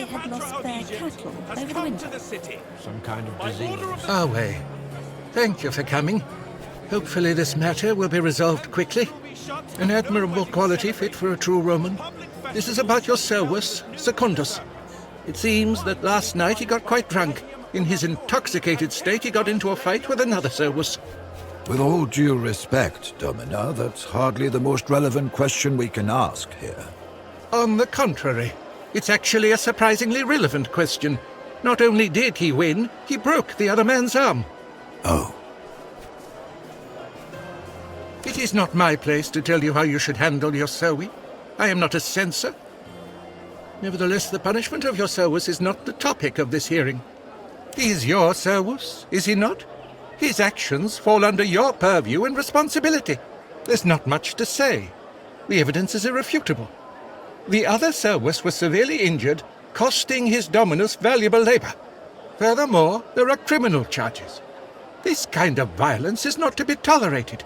had lost their cattle over the winter. Some kind of disease. Away. Thank you for coming. Hopefully this matter will be resolved quickly. An admirable quality fit for a true Roman. This is about your servus, Secundus. It seems that last night he got quite drunk. In his intoxicated state, he got into a fight with another servus. With all due respect, Domina, that's hardly the most relevant question we can ask here. On the contrary, it's actually a surprisingly relevant question. Not only did he win, he broke the other man's arm. Oh. It is not my place to tell you how you should handle your servi. I am not a censor. Nevertheless, the punishment of your servus is not the topic of this hearing. He is your servus, is he not? His actions fall under your purview and responsibility. There's not much to say. The evidence is irrefutable. The other servus was severely injured, costing his dominus valuable labor. Furthermore, there are criminal charges. This kind of violence is not to be tolerated.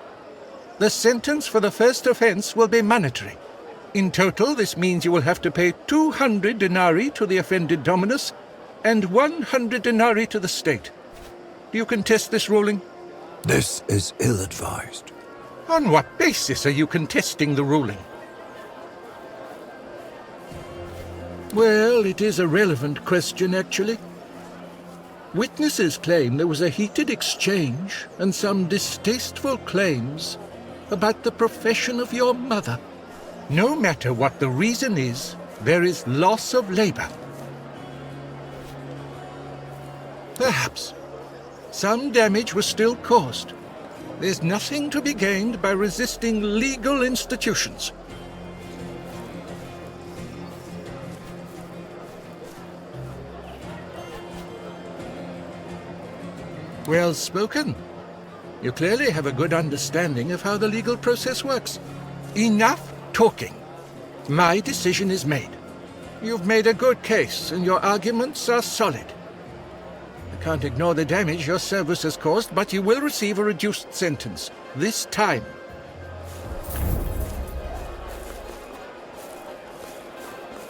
The sentence for the first offense will be monetary. In total, this means you will have to pay 200 denarii to the offended dominus and 100 denarii to the state. Do you contest this ruling? This is ill-advised. On what basis are you contesting the ruling? Well, it is a relevant question, actually. Witnesses claim there was a heated exchange and some distasteful claims about the profession of your mother. No matter what the reason is, there is loss of labor. Perhaps. Some damage was still caused. There's nothing to be gained by resisting legal institutions. Well spoken. You clearly have a good understanding of how the legal process works. Enough talking. My decision is made. You've made a good case, and your arguments are solid. I can't ignore the damage your service has caused, but you will receive a reduced sentence. This time.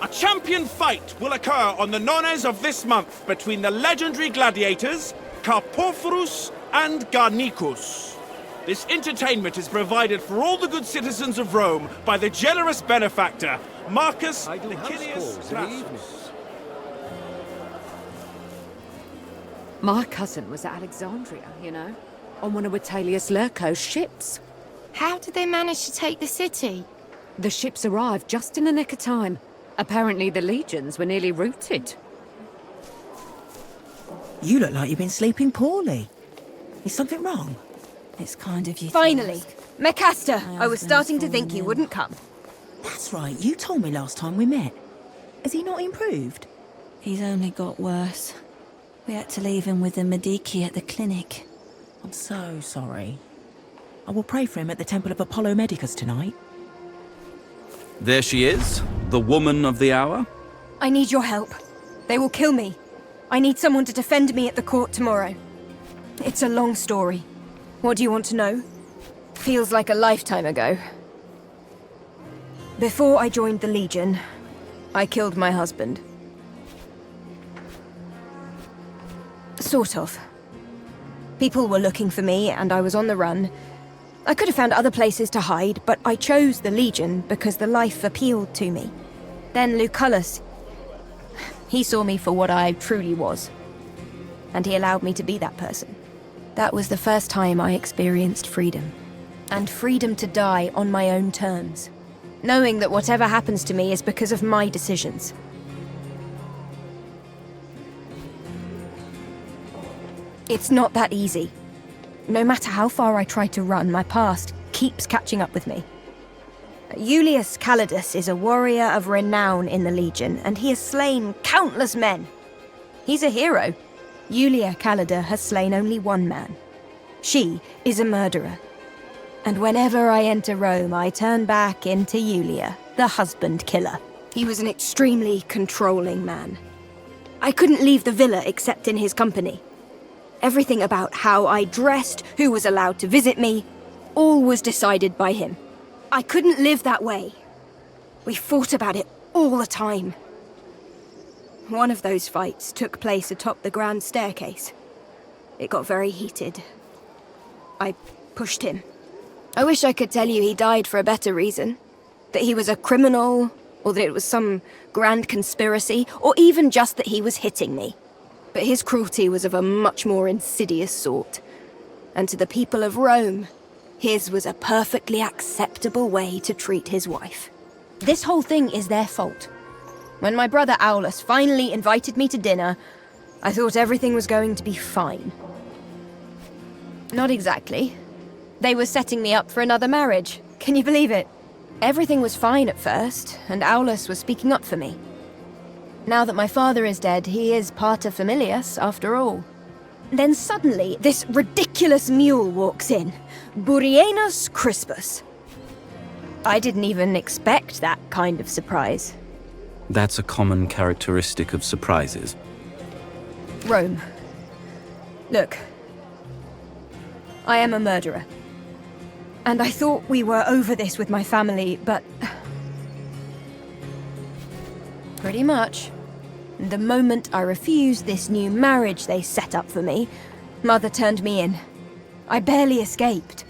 A champion fight will occur on the nones of this month between the legendary gladiators Carpophorus and Garnicus. This entertainment is provided for all the good citizens of Rome by the generous benefactor, Marcus Licinius Crassus. My cousin was at Alexandria, you know, on one of Vitellius Lurco's ships. How did they manage to take the city? The ships arrived just in the nick of time. Apparently the legions were nearly routed. You look like you've been sleeping poorly. Is something wrong? It's kind of you. Finally! Mecasta! I was starting to think you wouldn't come. That's right, you told me last time we met. Has he not improved? He's only got worse. We had to leave him with the Medici at the clinic. I'm so sorry. I will pray for him at the Temple of Apollo Medicus tonight. There she is, the woman of the hour. I need your help. They will kill me. I need someone to defend me at the court tomorrow. It's a long story. What do you want to know? Feels like a lifetime ago. Before I joined the Legion, I killed my husband. Sort of. People were looking for me, and I was on the run. I could have found other places to hide, but I chose the Legion because the life appealed to me. Then Lucullus, he saw me for what I truly was. And he allowed me to be that person. That was the first time I experienced freedom. And freedom to die on my own terms. Knowing that whatever happens to me is because of my decisions. It's not that easy. No matter how far I try to run, my past keeps catching up with me. Julius Calidus is a warrior of renown in the Legion, and he has slain countless men. He's a hero. Julia Calida has slain only one man. She is a murderer. And whenever I enter Rome, I turn back into Julia, the husband killer. He was an extremely controlling man. I couldn't leave the villa except in his company. Everything about how I dressed, who was allowed to visit me, all was decided by him. I couldn't live that way. We fought about it all the time. One of those fights took place atop the grand staircase. It got very heated. I pushed him. I wish I could tell you he died for a better reason. That he was a criminal, or that it was some grand conspiracy, or even just that he was hitting me. But his cruelty was of a much more insidious sort. And to the people of Rome, his was a perfectly acceptable way to treat his wife. This whole thing is their fault. When my brother Aulus finally invited me to dinner, I thought everything was going to be fine. Not exactly. They were setting me up for another marriage. Can you believe it? Everything was fine at first, and Aulus was speaking up for me. Now that my father is dead, he is pater familias, after all. Then suddenly, this ridiculous mule walks in. Burienus Crispus. I didn't even expect that kind of surprise. That's a common characteristic of surprises. Rome. Look. I am a murderer. And I thought we were over this with my family, but... pretty much. The moment I refused this new marriage they set up for me, Mother turned me in. I barely escaped.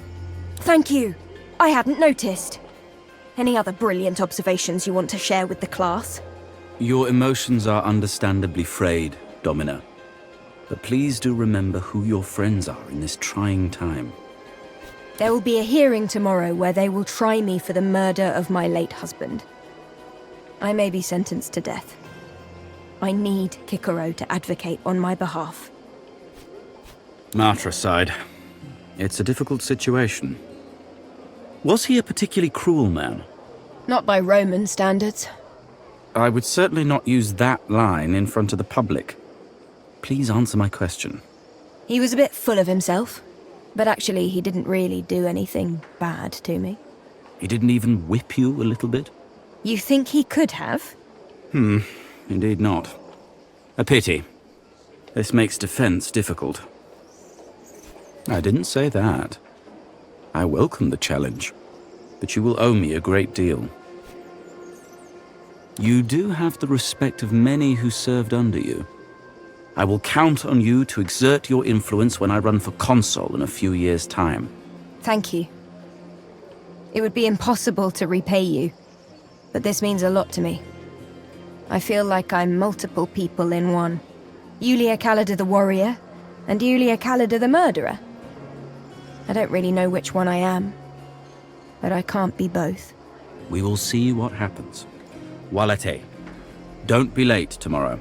Thank you. I hadn't noticed. Any other brilliant observations you want to share with the class? Your emotions are understandably frayed, Domina. But please do remember who your friends are in this trying time. There will be a hearing tomorrow where they will try me for the murder of my late husband. I may be sentenced to death. I need Kikoro to advocate on my behalf. Matricide. It's a difficult situation. Was he a particularly cruel man? Not by Roman standards. I would certainly not use that line in front of the public. Please answer my question. He was a bit full of himself. But actually, he didn't really do anything bad to me. He didn't even whip you a little bit? You think he could have? Indeed not. A pity. This makes defense difficult. I didn't say that. I welcome the challenge, but you will owe me a great deal. You do have the respect of many who served under you. I will count on you to exert your influence when I run for consul in a few years' time. Thank you. It would be impossible to repay you, but this means a lot to me. I feel like I'm multiple people in one. Julia Calida the warrior, and Julia Calida the murderer. I don't really know which one I am, but I can't be both. We will see what happens. Walete, don't be late tomorrow.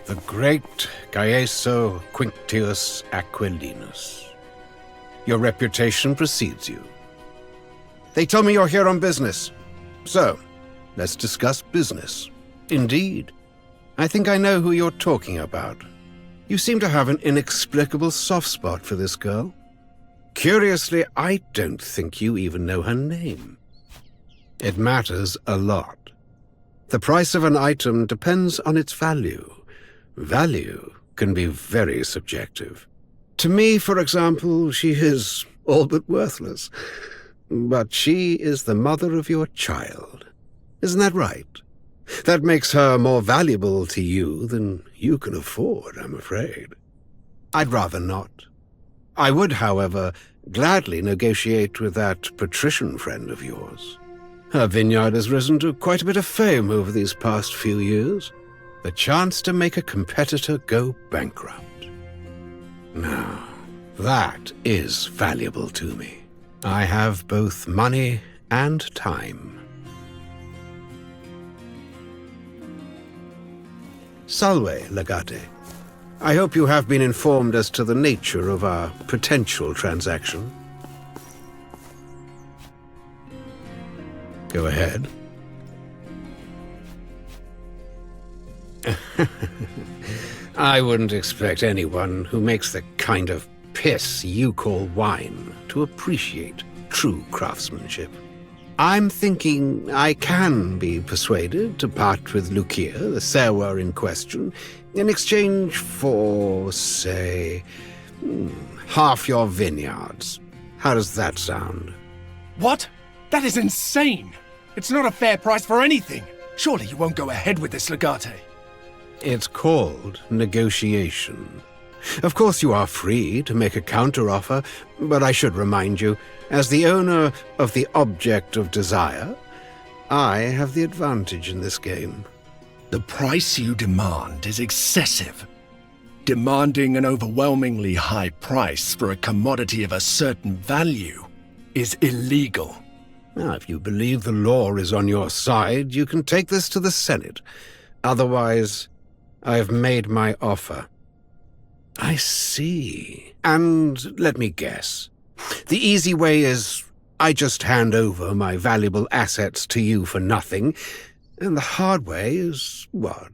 The great Gaeso Quinctius Aquilinus. Your reputation precedes you. They tell me you're here on business. So, let's discuss business. Indeed. I think I know who you're talking about. You seem to have an inexplicable soft spot for this girl. Curiously, I don't think you even know her name. It matters a lot. The price of an item depends on its value. Value can be very subjective. To me, for example, she is all but worthless. But she is the mother of your child. Isn't that right? That makes her more valuable to you than you can afford, I'm afraid. I'd rather not. I would, however, gladly negotiate with that patrician friend of yours. Her vineyard has risen to quite a bit of fame over these past few years. The chance to make a competitor go bankrupt. Now, that is valuable to me. I have both money and time. Salve, Legate. I hope you have been informed as to the nature of our potential transaction. Go ahead. I wouldn't expect anyone who makes the kind of piss you call wine to appreciate true craftsmanship. I'm thinking I can be persuaded to part with Lucia, the sewer in question, in exchange for, say, half your vineyards. How does that sound? What? That is insane! It's not a fair price for anything! Surely you won't go ahead with this, Legate. It's called negotiation. Of course you are free to make a counteroffer, but I should remind you, as the owner of the object of desire, I have the advantage in this game. The price you demand is excessive. Demanding an overwhelmingly high price for a commodity of a certain value is illegal. Now, if you believe the law is on your side, you can take this to the Senate. Otherwise, I have made my offer. I see. And let me guess. The easy way is I just hand over my valuable assets to you for nothing, and the hard way is what?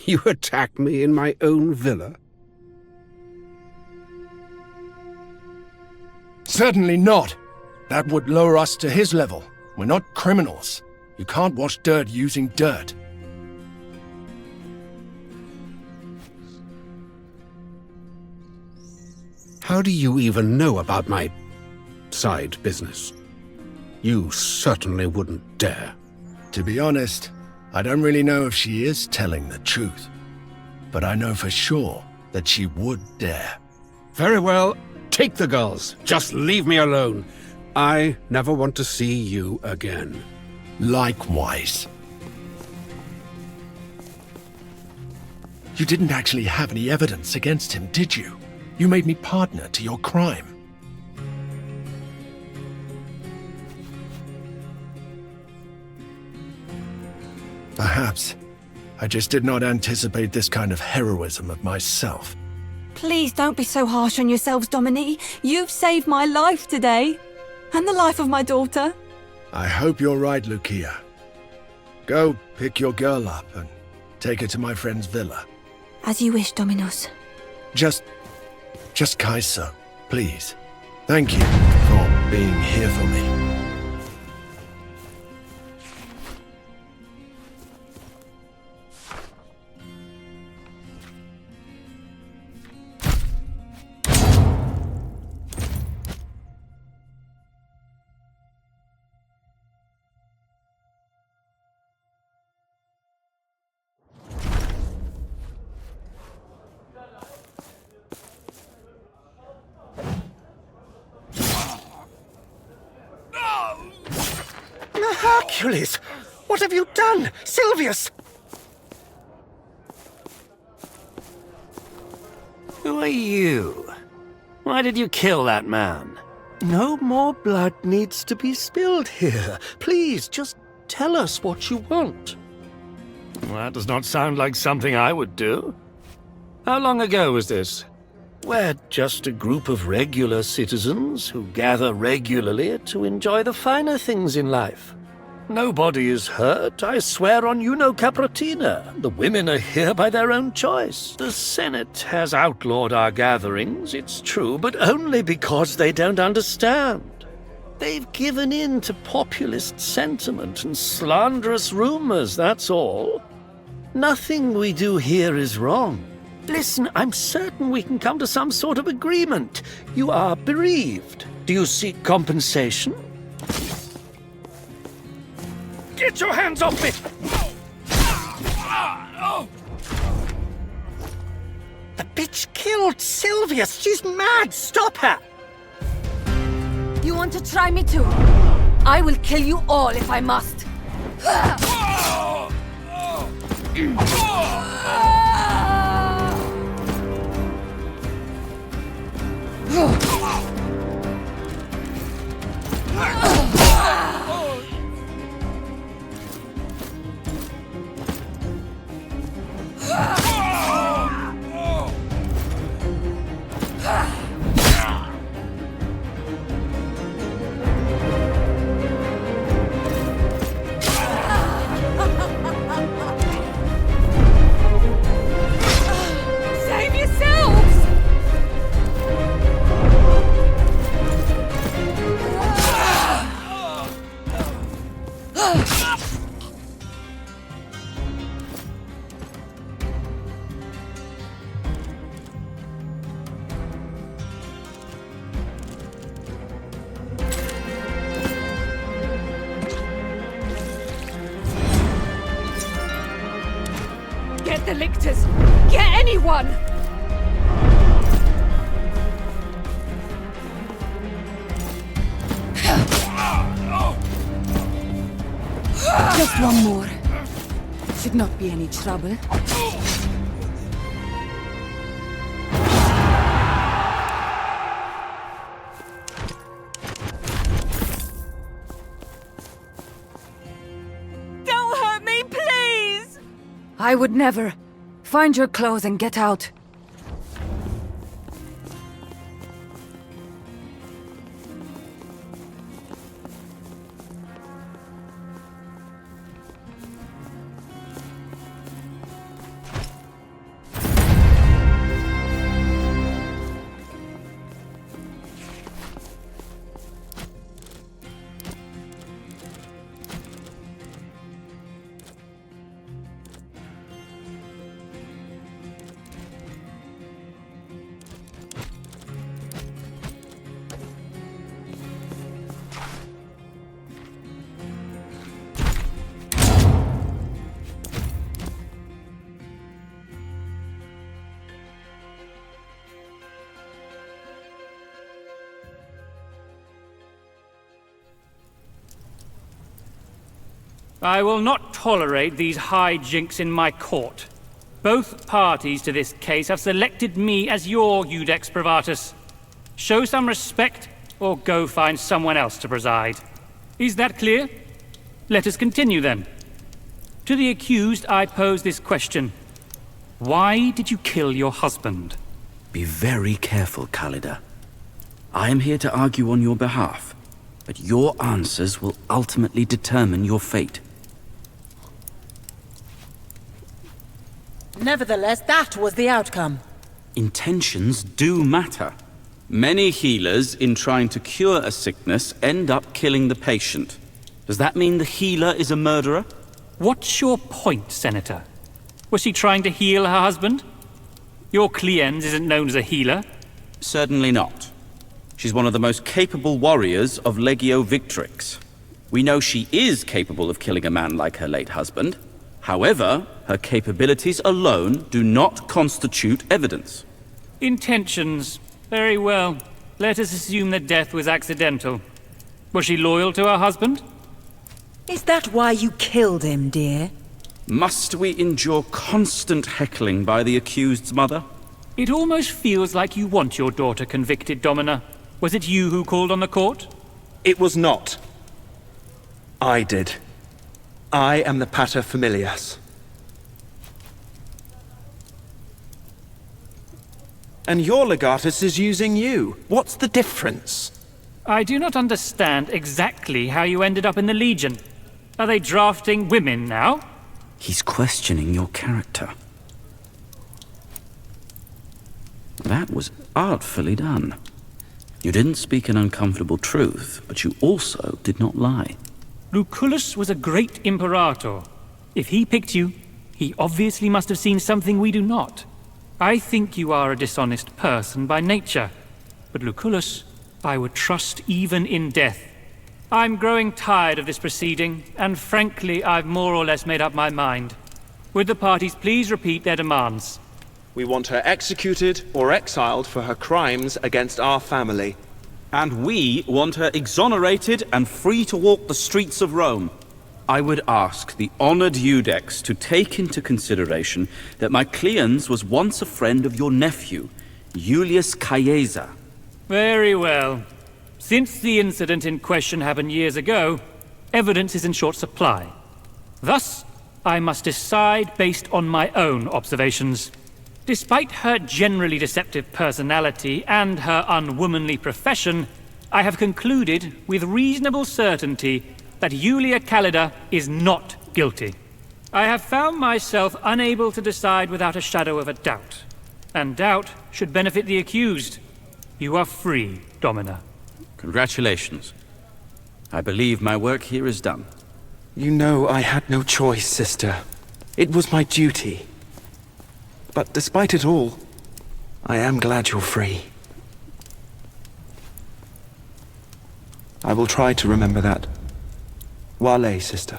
You attack me in my own villa? Certainly not. That would lower us to his level. We're not criminals. You can't wash dirt using dirt. How do you even know about my side business? You certainly wouldn't dare. To be honest, I don't really know if she is telling the truth. But I know for sure that she would dare. Very well, take the girls. Just leave me alone. I never want to see you again. Likewise. You didn't actually have any evidence against him, did you? You made me partner to your crime. Perhaps I just did not anticipate this kind of heroism of myself. Please don't be so harsh on yourselves, Dominique. You've saved my life today. And the life of my daughter. I hope you're right, Lucia. Go pick your girl up and take her to my friend's villa. As you wish, Dominus. Just Kaiso, please. Thank you for being here for me. Hercules! What have you done? Silvius! Who are you? Why did you kill that man? No more blood needs to be spilled here. Please, just tell us what you want. That does not sound like something I would do. How long ago was this? We're just a group of regular citizens who gather regularly to enjoy the finer things in life. Nobody is hurt, I swear on Juno Caprotina. The women are here by their own choice. The Senate has outlawed our gatherings, it's true, but only because they don't understand. They've given in to populist sentiment and slanderous rumors, that's all. Nothing we do here is wrong. Listen, I'm certain we can come to some sort of agreement. You are bereaved. Do you seek compensation? Get your hands off me! The bitch killed Silvius! She's mad! Stop her! You want to try me too? I will kill you all if I must. Get the lictors! Get anyone! Just one more. Should not be any trouble. Don't hurt me, please! I would never. Find your clothes and get out. I will not tolerate these hijinks in my court. Both parties to this case have selected me as your Iudex Privatus. Show some respect, or go find someone else to preside. Is that clear? Let us continue then. To the accused, I pose this question. Why did you kill your husband? Be very careful, Khalida. I am here to argue on your behalf, but your answers will ultimately determine your fate. Nevertheless, that was the outcome. Intentions do matter. Many healers, in trying to cure a sickness, end up killing the patient. Does that mean the healer is a murderer? What's your point, Senator? Was she trying to heal her husband? Your client isn't known as a healer. Certainly not. She's one of the most capable warriors of Legio Victrix. We know she is capable of killing a man like her late husband. However, her capabilities alone do not constitute evidence. Intentions. Very well. Let us assume that death was accidental. Was she loyal to her husband? Is that why you killed him, dear? Must we endure constant heckling by the accused's mother? It almost feels like you want your daughter convicted, Domina. Was it you who called on the court? It was not. I did. I am the pater familias. And your legatus is using you. What's the difference? I do not understand exactly how you ended up in the Legion. Are they drafting women now? He's questioning your character. That was artfully done. You didn't speak an uncomfortable truth, but you also did not lie. Lucullus was a great imperator. If he picked you, he obviously must have seen something we do not. I think you are a dishonest person by nature, but Lucullus, I would trust even in death. I'm growing tired of this proceeding, and frankly, I've more or less made up my mind. Would the parties please repeat their demands? We want her executed or exiled for her crimes against our family. And we want her exonerated and free to walk the streets of Rome. I would ask the honored Iudex to take into consideration that my Cleons was once a friend of your nephew, Julius Caesar. Very well. Since the incident in question happened years ago, evidence is in short supply. Thus, I must decide based on my own observations. Despite her generally deceptive personality and her unwomanly profession, I have concluded with reasonable certainty that Julia Khalida is not guilty. I have found myself unable to decide without a shadow of a doubt. And doubt should benefit the accused. You are free, Domina. Congratulations. I believe my work here is done. You know I had no choice, sister. It was my duty. But despite it all, I am glad you're free. I will try to remember that. Wale, sister.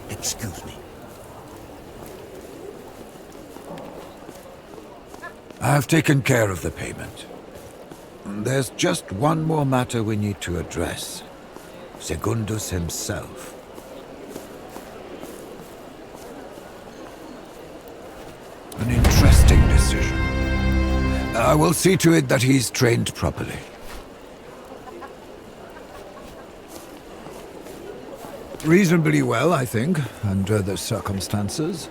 Excuse me. I've taken care of the payment. There's just one more matter we need to address. Segundus himself. An interesting decision. I will see to it that he's trained properly. Reasonably well, I think, under the circumstances.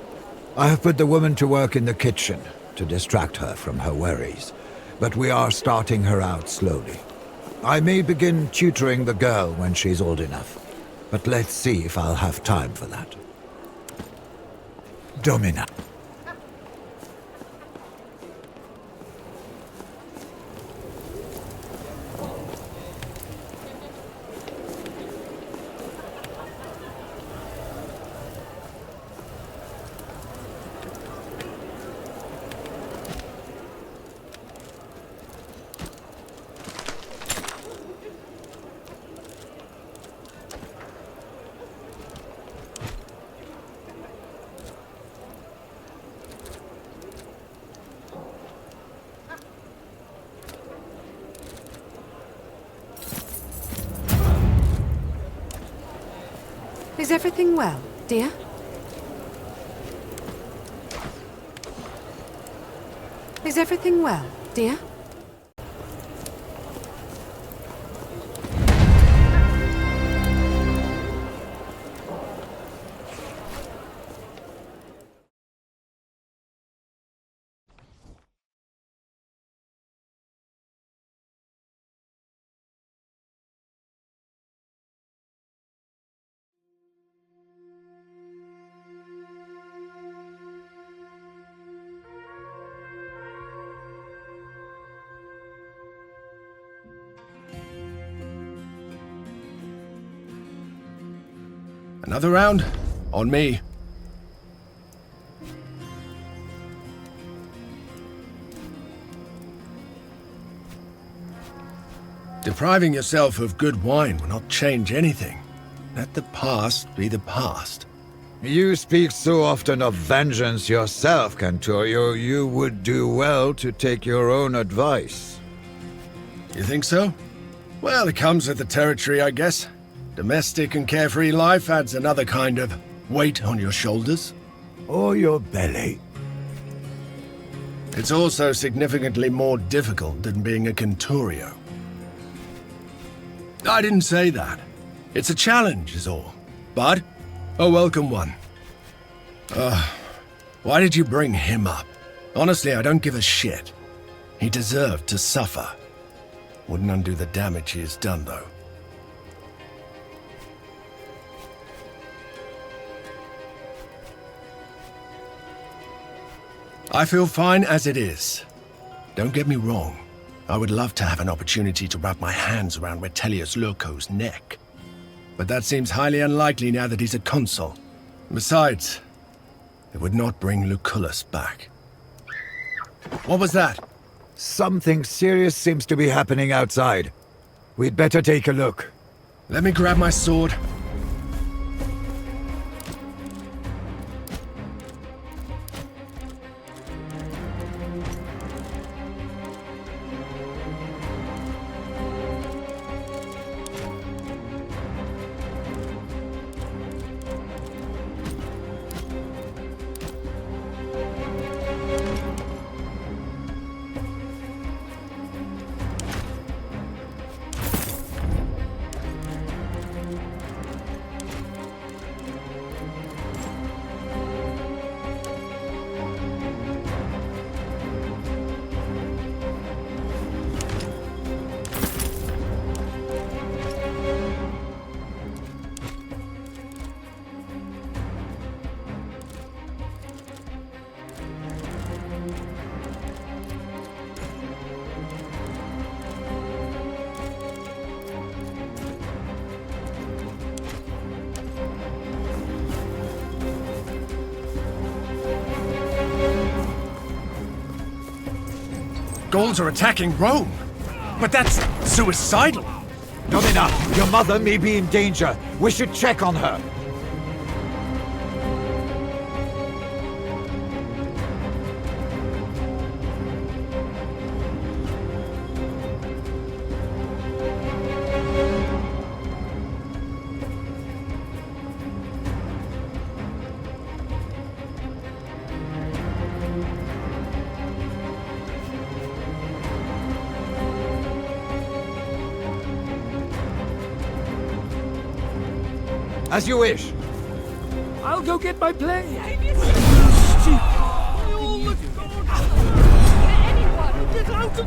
I have put the woman to work in the kitchen to distract her from her worries, but we are starting her out slowly. I may begin tutoring the girl when she's old enough, but let's see if I'll have time for that. Domina. Is everything well, dear? Is everything well, dear? Another round? On me. Depriving yourself of good wine will not change anything. Let the past be the past. You speak so often of vengeance yourself, Cantorio. You would do well to take your own advice. You think so? Well, it comes with the territory, I guess. Domestic and carefree life adds another kind of weight on your shoulders. Or your belly. It's also significantly more difficult than being a Cantorio. I didn't say that. It's a challenge, is all. But a welcome one. Why did you bring him up? Honestly, I don't give a shit. He deserved to suffer. Wouldn't undo the damage he has done, though. I feel fine as it is. Don't get me wrong. I would love to have an opportunity to wrap my hands around Retelius Lurko's neck. But that seems highly unlikely now that he's a consul. Besides, it would not bring Lucullus back. What was that? Something serious seems to be happening outside. We'd better take a look. Let me grab my sword. Gauls are attacking Rome. But that's suicidal. Not enough. Your mother may be in danger. We should check on her. As you wish. I'll go get my plane.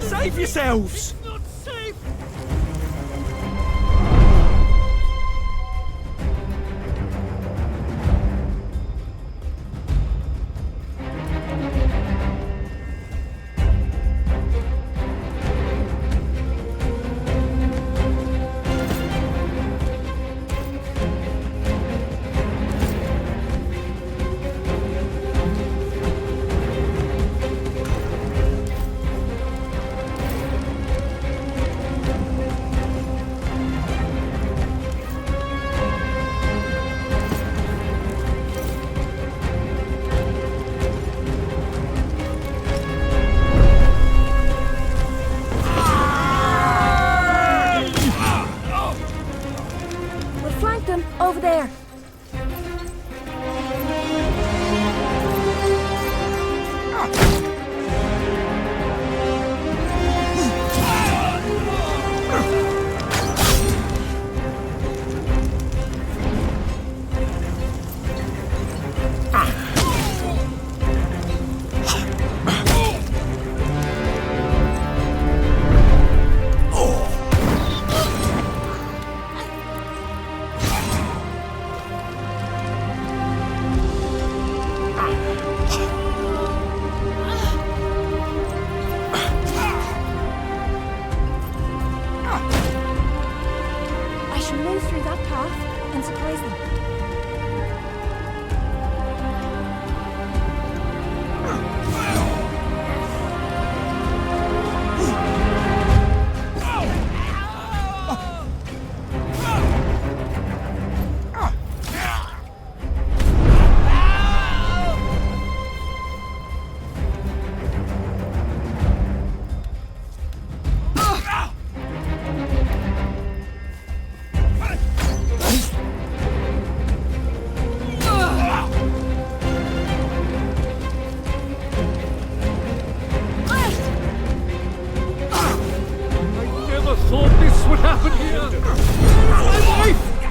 Save yourselves! Over there.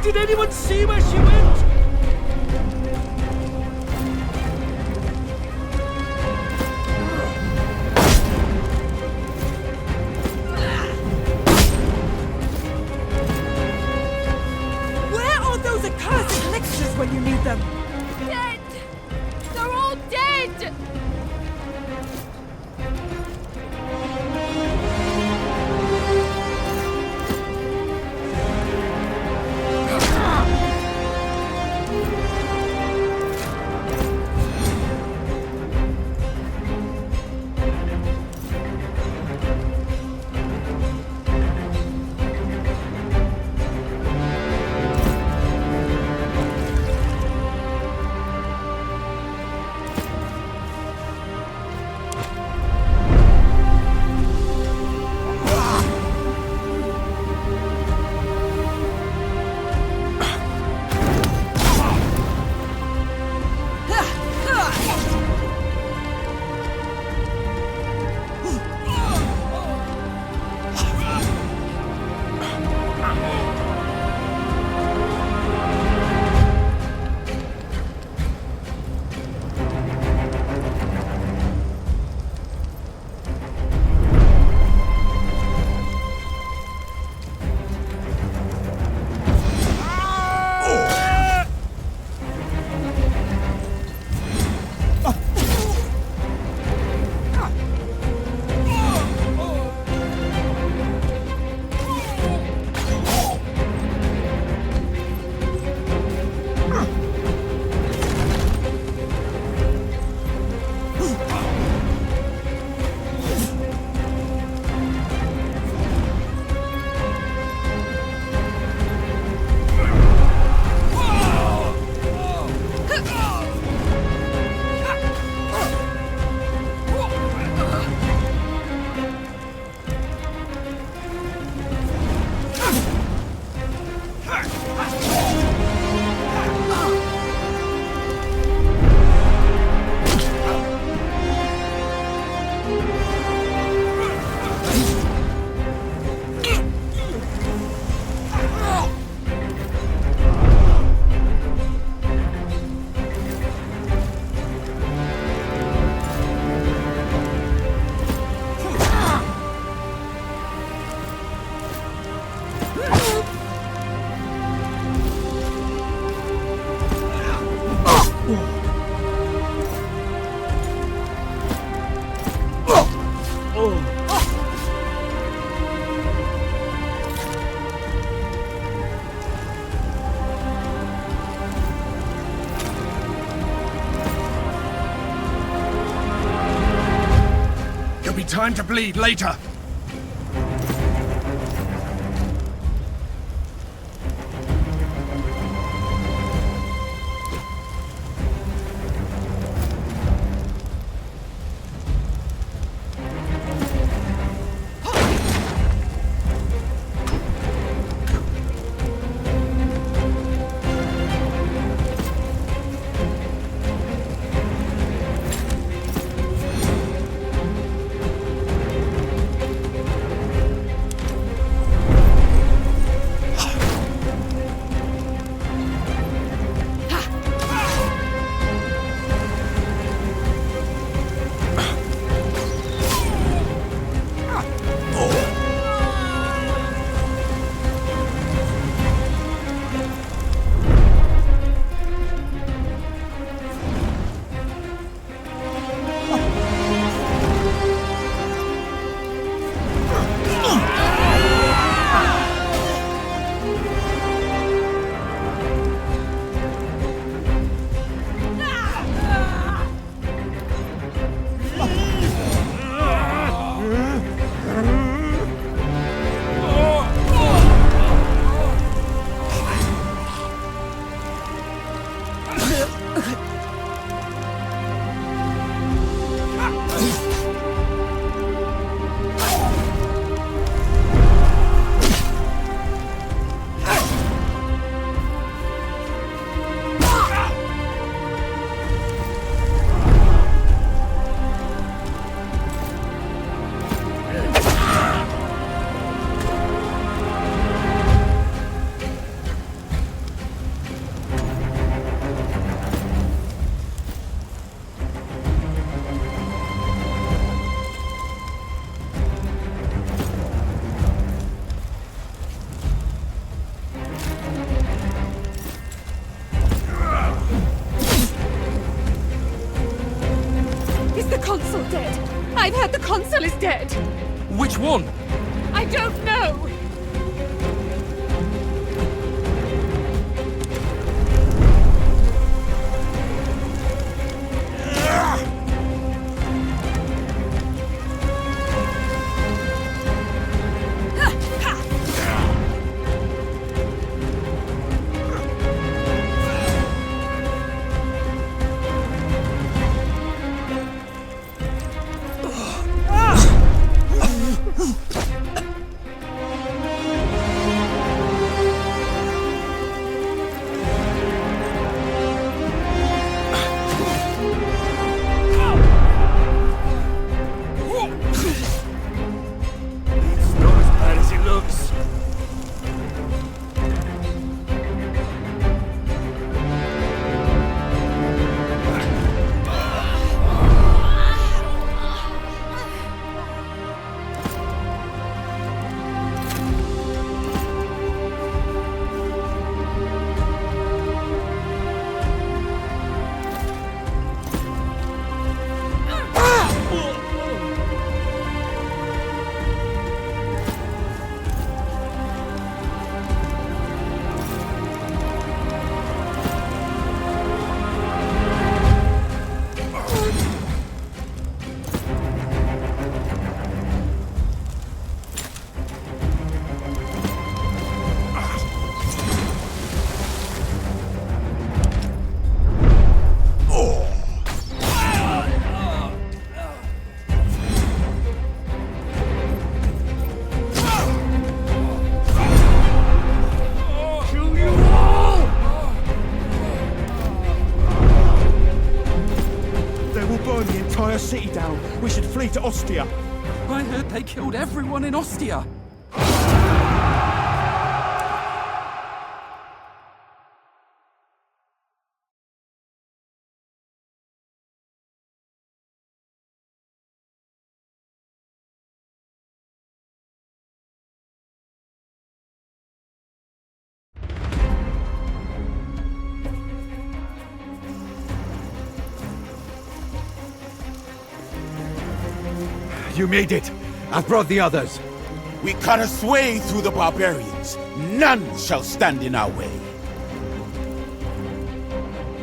Did anyone see where she went? Where are those accursed elixirs when you need them? Dead! They're all dead! There'll be time to bleed later. Consul dead. I've heard the Consul is dead. Which one? I don't know. way to Ostia. I heard they killed everyone in Ostia. You made it. I've brought the others. We cut a sway through the barbarians. None shall stand in our way.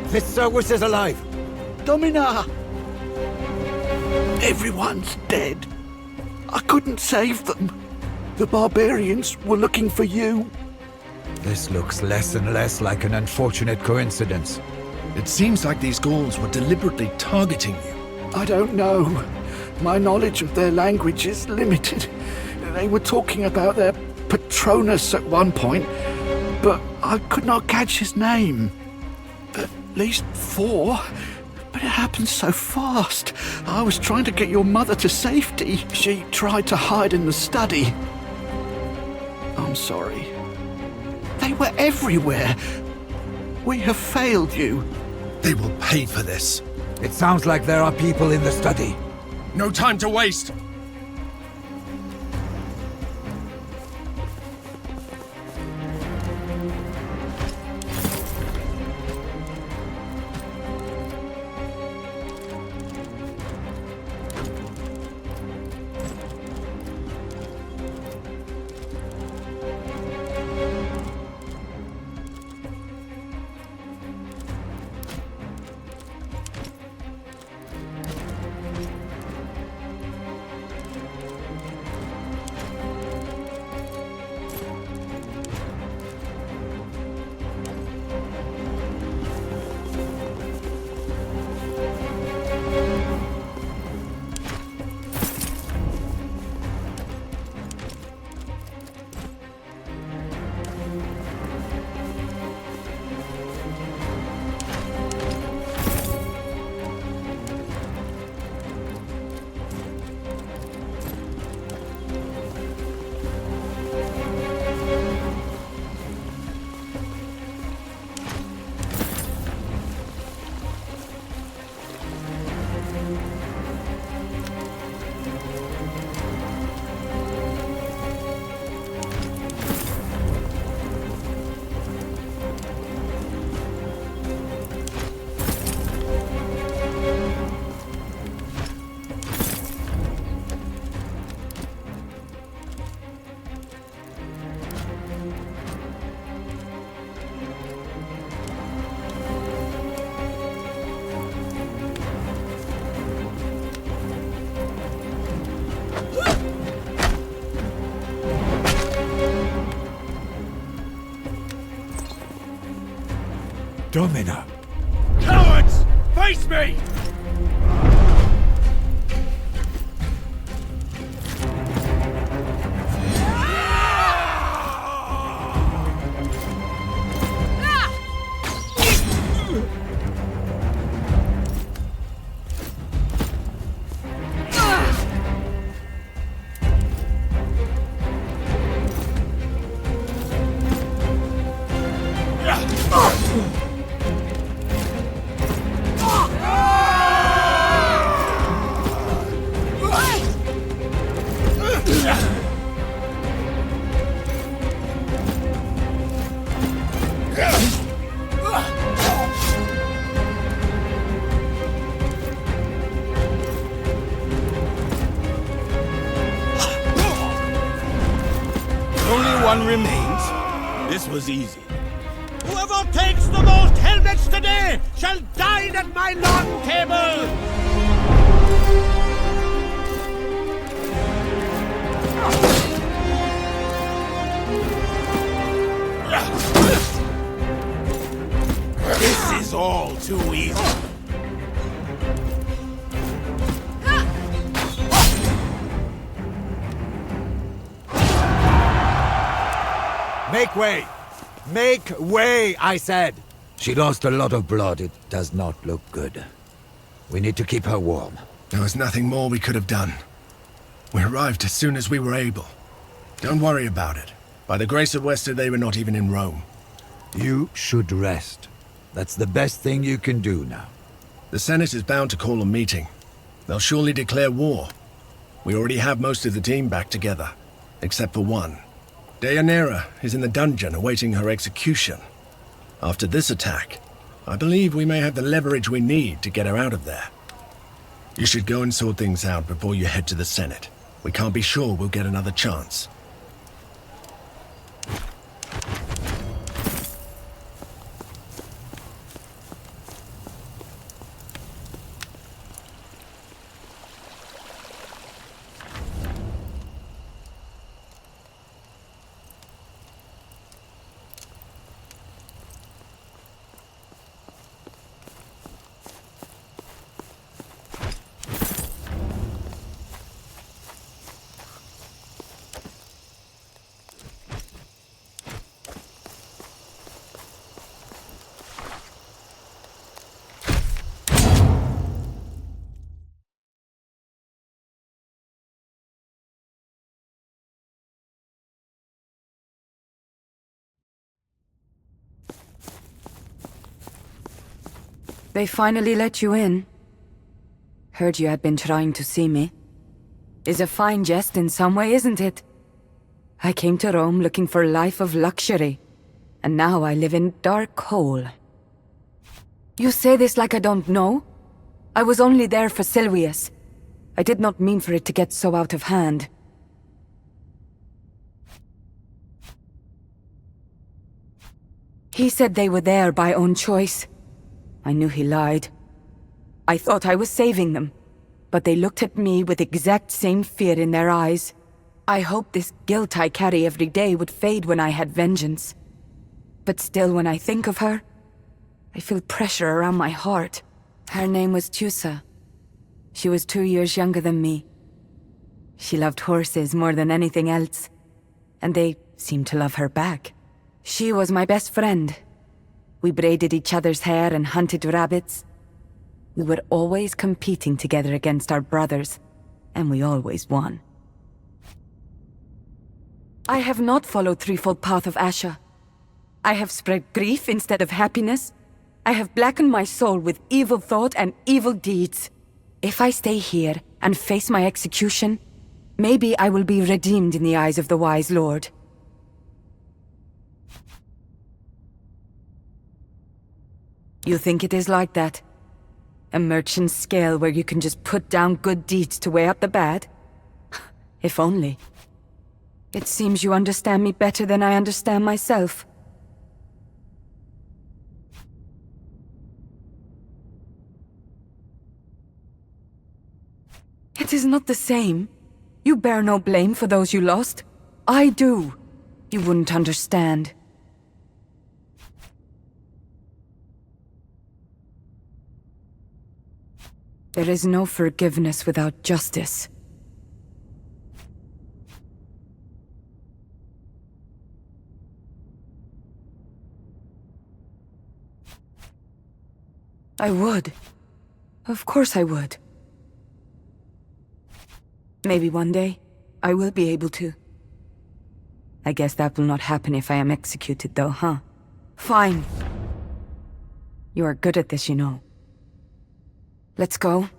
This Serwis is alive. Domina! Everyone's dead. I couldn't save them. The barbarians were looking for you. This looks less and less like an unfortunate coincidence. It seems like these Gauls were deliberately targeting you. I don't know. My knowledge of their language is limited. They were talking about their Patronus at one point, but I could not catch his name. At least 4, but it happened so fast. I was trying to get your mother to safety. She tried to hide in the study. I'm sorry. They were everywhere. We have failed you. They will pay for this. It sounds like there are people in the study. No time to waste! Domina! Cowards! Face me! One remains. This was easy. Whoever takes the most helmets today shall dine at my long table! This is all too easy. Make way! Make way, I said! She lost a lot of blood. It does not look good. We need to keep her warm. There was nothing more we could have done. We arrived as soon as we were able. Don't worry about it. By the grace of Wester, they were not even in Rome. You should rest. That's the best thing you can do now. The Senate is bound to call a meeting. They'll surely declare war. We already have most of the team back together, except for one. Deianira is in the dungeon awaiting her execution. After this attack, I believe we may have the leverage we need to get her out of there. You should go and sort things out before you head to the Senate. We can't be sure we'll get another chance. They finally let you in. Heard you had been trying to see me. Is a fine jest in some way, isn't it? I came to Rome looking for a life of luxury, and now I live in dark hole. You say this like I don't know? I was only there for Silvius. I did not mean for it to get so out of hand. He said they were there by own choice. I knew he lied. I thought I was saving them, but they looked at me with exact same fear in their eyes. I hoped this guilt I carry every day would fade when I had vengeance. But still, when I think of her, I feel pressure around my heart. Her name was Tusa. She was 2 years younger than me. She loved horses more than anything else, and they seemed to love her back. She was my best friend. We braided each other's hair and hunted rabbits. We were always competing together against our brothers, and we always won. I have not followed threefold path of Asha. I have spread grief instead of happiness. I have blackened my soul with evil thought and evil deeds. If I stay here and face my execution, maybe I will be redeemed in the eyes of the wise lord. You think it is like that? A merchant's scale where you can just put down good deeds to weigh up the bad? If only. It seems you understand me better than I understand myself. It is not the same. You bear no blame for those you lost. I do. You wouldn't understand. There is no forgiveness without justice. I would. Of course I would. Maybe one day, I will be able to. I guess that will not happen if I am executed though, huh? Fine. You are good at this, you know. Let's go.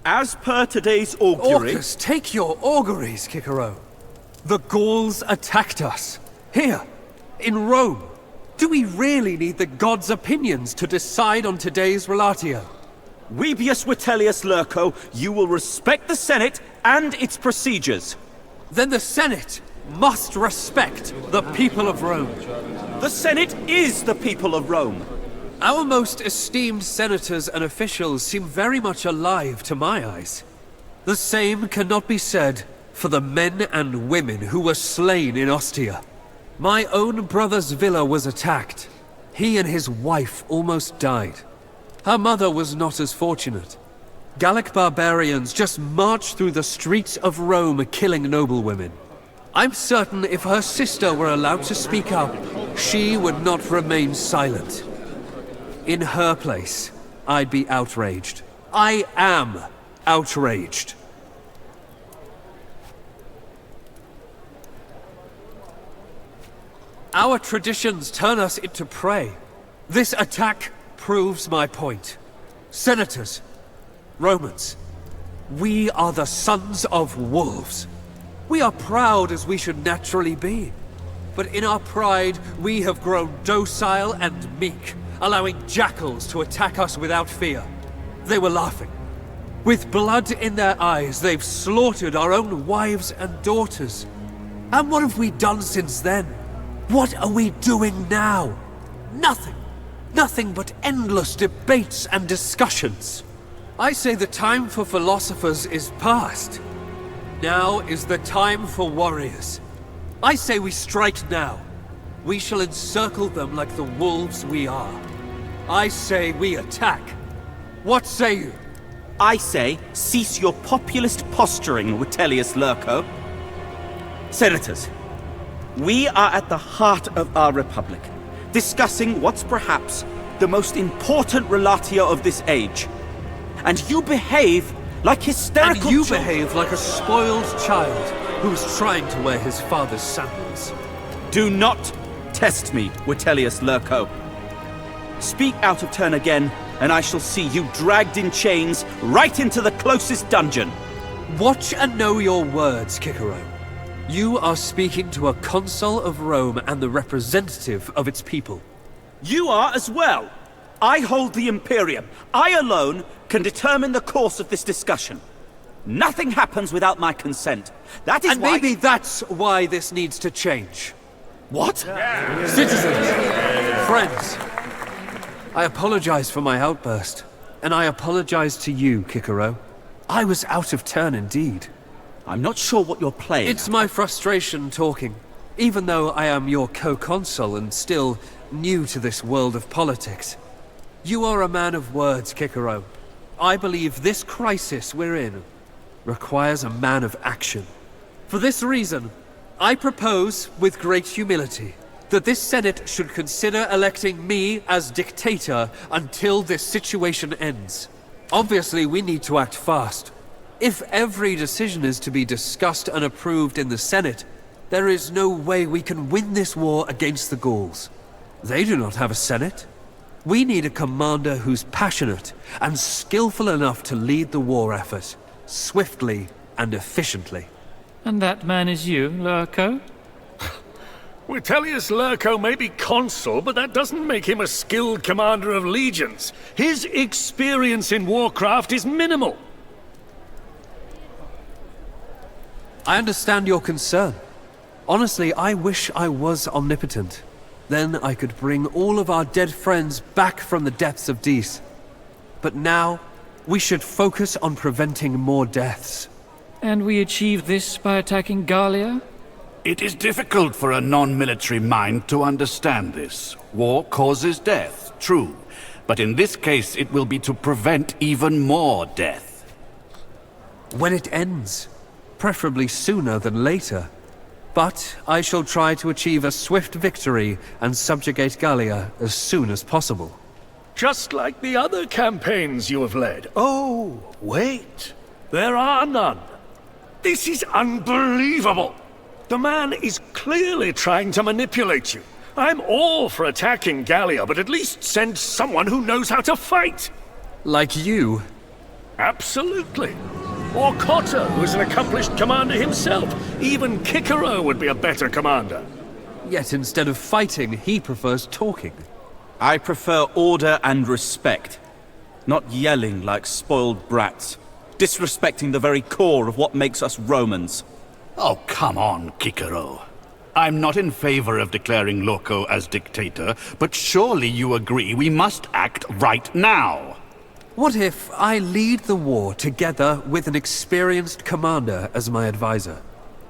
As per today's augury... Orcus, take your auguries, Cicero. The Gauls attacked us. Here, in Rome. Do we really need the gods' opinions to decide on today's relatio? Webius Vitellius Lurco, you will respect the Senate and its procedures. Then the Senate must respect the people of Rome. The Senate is the people of Rome. Our most esteemed senators and officials seem very much alive to my eyes. The same cannot be said for the men and women who were slain in Ostia. My own brother's villa was attacked. He and his wife almost died. Her mother was not as fortunate. Gallic barbarians just march through the streets of Rome killing noblewomen. I'm certain if her sister were allowed to speak up, she would not remain silent. In her place, I'd be outraged. I am outraged. Our traditions turn us into prey. This attack proves my point. Senators, Romans, we are the sons of wolves. We are proud as we should naturally be. But in our pride, we have grown docile and meek, allowing jackals to attack us without fear. They were laughing. With blood in their eyes, they've slaughtered our own wives and daughters. And what have we done since then? What are we doing now? Nothing. Nothing but endless debates and discussions. I say the time for philosophers is past. Now is the time for warriors. I say we strike now. We shall encircle them like the wolves we are. I say we attack. What say you? I say, cease your populist posturing, Vitellius Lurco. Senators, we are at the heart of our republic, discussing what's perhaps the most important relatio of this age. And you behave like hysterical And you behave like a spoiled child who is trying to wear his father's sandals. Do not test me, Vitellius Lurco. Speak out of turn again, and I shall see you dragged in chains right into the closest dungeon. Watch and know your words, Cicero. You are speaking to a consul of Rome and the representative of its people. You are as well. I hold the Imperium. I alone can determine the course of this discussion. Nothing happens without my consent. That is why... And maybe that's why this needs to change. What? Citizens, friends, I apologize for my outburst, and I apologize to you, Cicero. I was out of turn indeed. I'm not sure what you're playing. It's my frustration talking, even though I am your co-consul and still new to this world of politics. You are a man of words, Cicero. I believe this crisis we're in requires a man of action. For this reason, I propose, with great humility, that this Senate should consider electing me as dictator until this situation ends. Obviously, we need to act fast. If every decision is to be discussed and approved in the Senate, there is no way we can win this war against the Gauls. They do not have a Senate. We need a commander who's passionate and skillful enough to lead the war effort, swiftly and efficiently. And that man is you, Lurco? Vitellius Lurco may be consul, but that doesn't make him a skilled commander of legions. His experience in warcraft is minimal. I understand your concern. Honestly, I wish I was omnipotent. Then I could bring all of our dead friends back from the depths of Dis. But now, we should focus on preventing more deaths. And we achieve this by attacking Gallia? It is difficult for a non-military mind to understand this. War causes death, true. But in this case, it will be to prevent even more death. When it ends. Preferably sooner than later. But I shall try to achieve a swift victory and subjugate Gallia as soon as possible. Just like the other campaigns you have led. Oh, wait. There are none. This is unbelievable. The man is clearly trying to manipulate you. I'm all for attacking Gallia, but at least send someone who knows how to fight. Like you? Absolutely. Or Cotta, who's an accomplished commander himself. Even Cicero would be a better commander. Yet instead of fighting, he prefers talking. I prefer order and respect. Not yelling like spoiled brats. Disrespecting the very core of what makes us Romans. Oh, come on, Cicero. I'm not in favor of declaring Lurco as dictator, but surely you agree we must act right now. What if I lead the war together with an experienced commander as my advisor?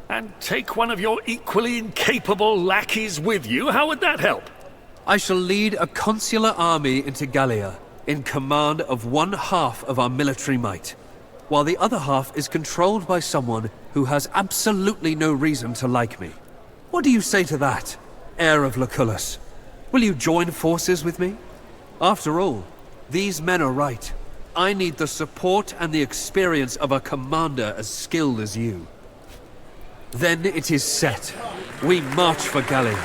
And take one of your equally incapable lackeys with you? How would that help? I shall lead a consular army into Gallia. in command of one half of our military might, while the other half is controlled by someone who has absolutely no reason to like me. What do you say to that, heir of Lucullus? Will you join forces with me? After all, these men are right. I need the support and the experience of a commander as skilled as you. Then it is set. We march for Gallia.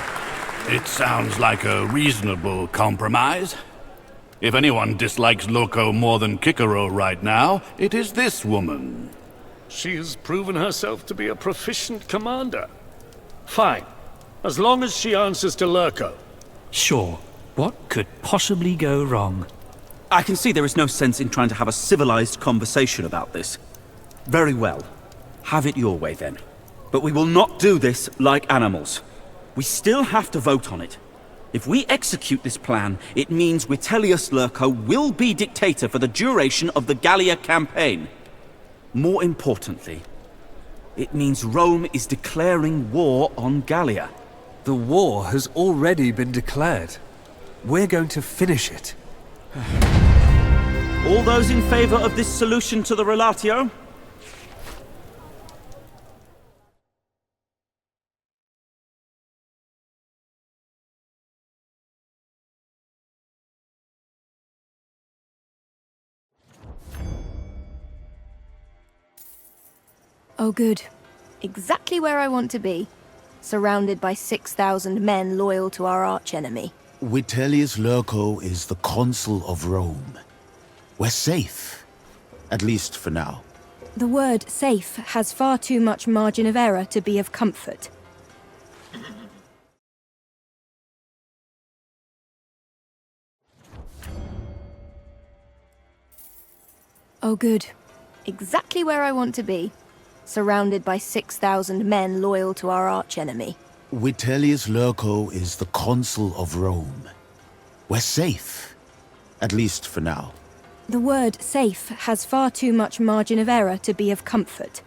It sounds like a reasonable compromise. If anyone dislikes Loco more than Kikero right now, it is this woman. She has proven herself to be a proficient commander. Fine, as long as she answers to Lurko. Sure. What could possibly go wrong? I can see there is no sense in trying to have a civilized conversation about this. Very well. Have it your way then. But we will not do this like animals. We still have to vote on it. If we execute this plan, it means Vitellius Lurko will be dictator for the duration of the Gallia campaign. More importantly, it means Rome is declaring war on Gallia. The war has already been declared. We're going to finish it. All those in favor of this solution to the relatio? Oh, good. Exactly where I want to be. Surrounded by 6,000 men loyal to our archenemy. Vitellius Lurko is the consul of Rome. We're safe. At least for now. The word safe has far too much margin of error to be of comfort. Oh, good. Exactly where I want to be. Surrounded by 6,000 men loyal to our archenemy. Vitellius Lurko is the consul of Rome. We're safe. At least for now. The word safe has far too much margin of error to be of comfort.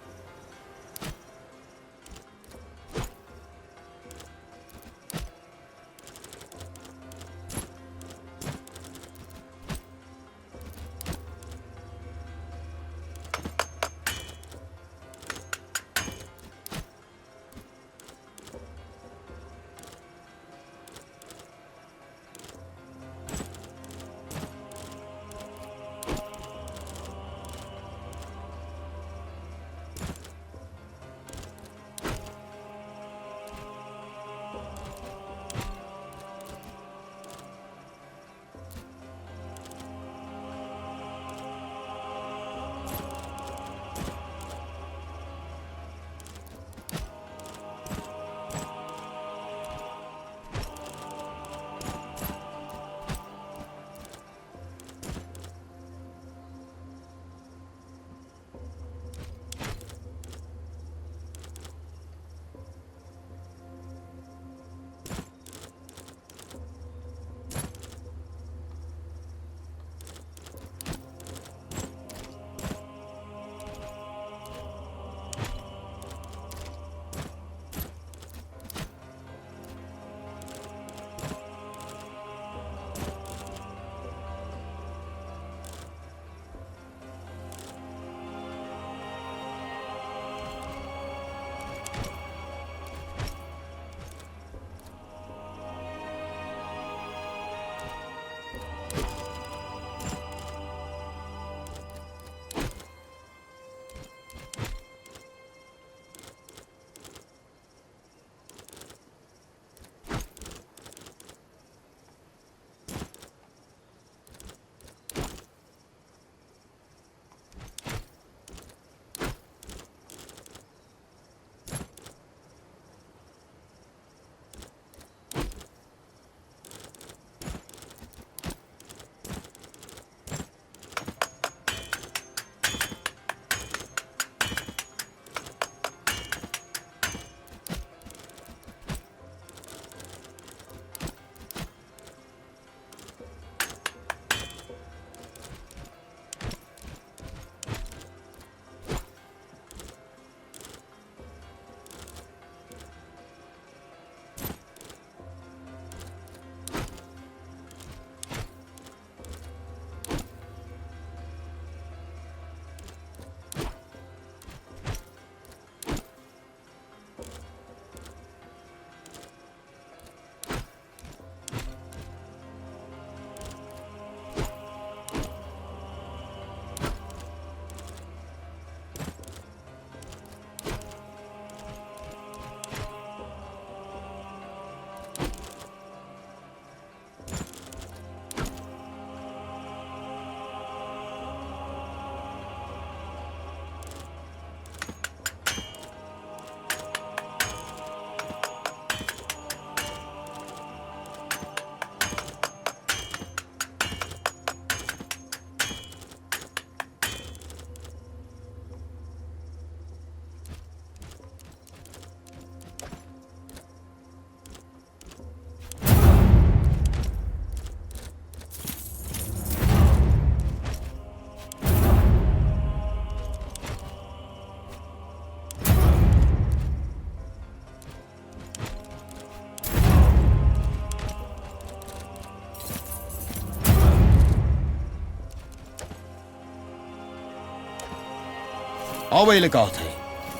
Awe Legate.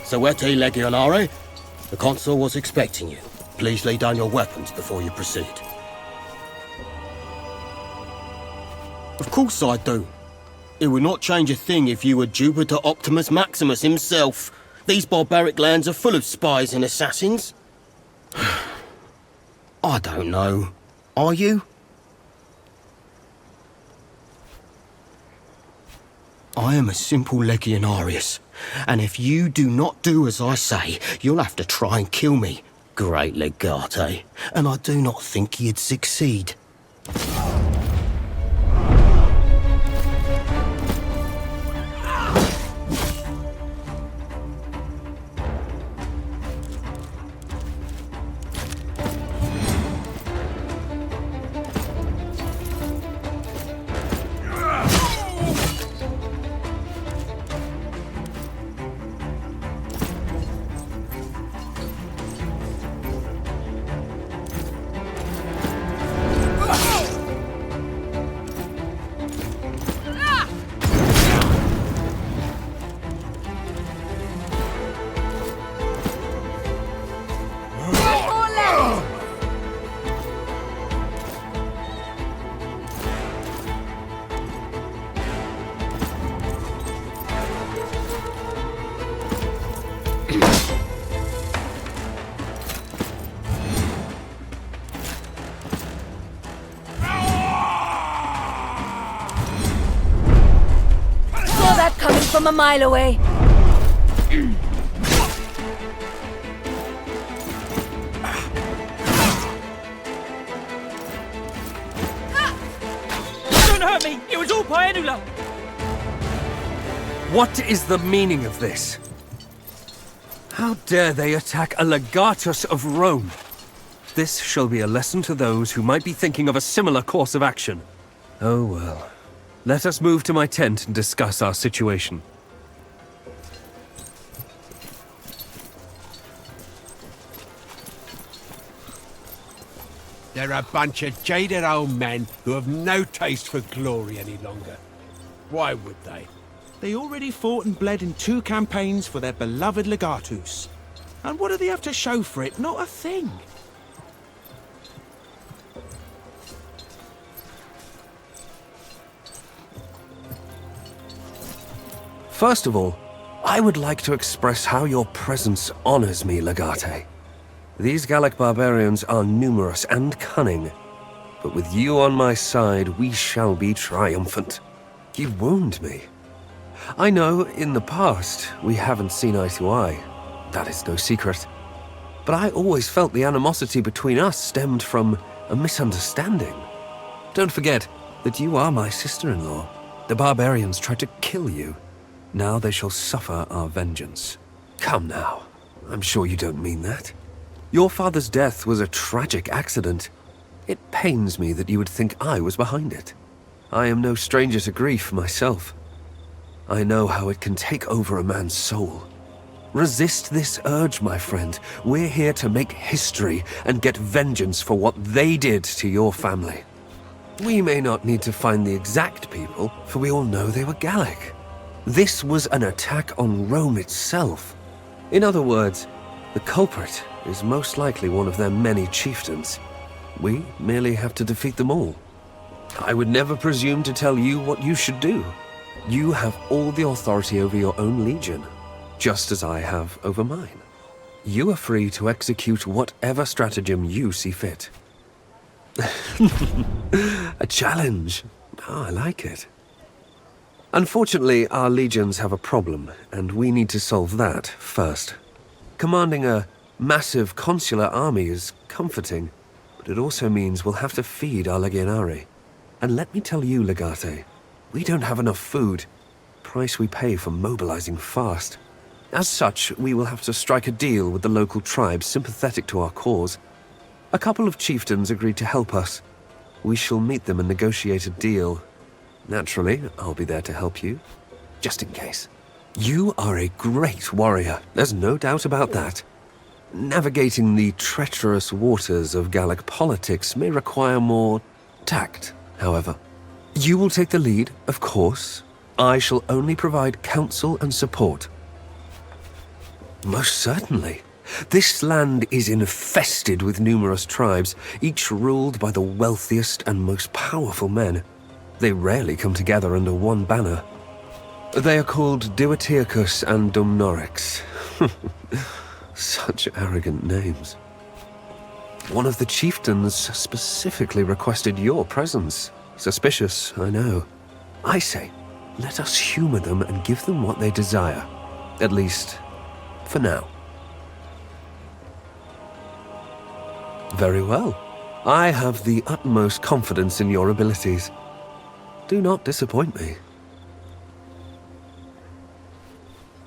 Sowete Legionare. The consul was expecting you. Please lay down your weapons before you proceed. Of course I do. It would not change a thing if you were Jupiter Optimus Maximus himself. These barbaric lands are full of spies and assassins. I don't know. Are you? I am a simple Legionarius, and if you do not do as I say, you'll have to try and kill me, great Legate, and I do not think you'd succeed. From a mile away. Don't hurt me! It was all Paenula! What is the meaning of this? How dare they attack a legatus of Rome? This shall be a lesson to those who might be thinking of a similar course of action. Oh well. Let us move to my tent and discuss our situation. They're a bunch of jaded old men who have no taste for glory any longer. Why would they? They already fought and bled in 2 campaigns for their beloved Legatus. And what do they have to show for it? Not a thing. First of all, I would like to express how your presence honors me, Legate. These Gallic barbarians are numerous and cunning, but with you on my side, we shall be triumphant. You wound me. I know, in the past, we haven't seen eye to eye. That is no secret. But I always felt the animosity between us stemmed from a misunderstanding. Don't forget that you are my sister-in-law. The barbarians tried to kill you. Now they shall suffer our vengeance. Come now. I'm sure you don't mean that. Your father's death was a tragic accident. It pains me that you would think I was behind it. I am no stranger to grief myself. I know how it can take over a man's soul. Resist this urge, my friend. We're here to make history and get vengeance for what they did to your family. We may not need to find the exact people, for we all know they were Gallic. This was an attack on Rome itself. In other words, the culprit is most likely one of their many chieftains. We merely have to defeat them all. I would never presume to tell you what you should do. You have all the authority over your own legion, just as I have over mine. You are free to execute whatever stratagem you see fit. A challenge. Oh, I like it. Unfortunately, our legions have a problem, and we need to solve that first. Commanding a massive consular army is comforting, but it also means we'll have to feed our legionari. And let me tell you, Legate, we don't have enough food. Price we pay for mobilizing fast. As such, we will have to strike a deal with the local tribes sympathetic to our cause. A couple of chieftains agreed to help us. We shall meet them and negotiate a deal. Naturally, I'll be there to help you, just in case. You are a great warrior, there's no doubt about that. Navigating the treacherous waters of Gallic politics may require more tact, however. You will take the lead, of course. I shall only provide counsel and support. Most certainly. This land is infested with numerous tribes, each ruled by the wealthiest and most powerful men. They rarely come together under one banner. They are called Duatiacus and Dumnorix. Such arrogant names. One of the chieftains specifically requested your presence. Suspicious, I know. I say, let us humor them and give them what they desire. At least, for now. Very well. I have the utmost confidence in your abilities. Do not disappoint me.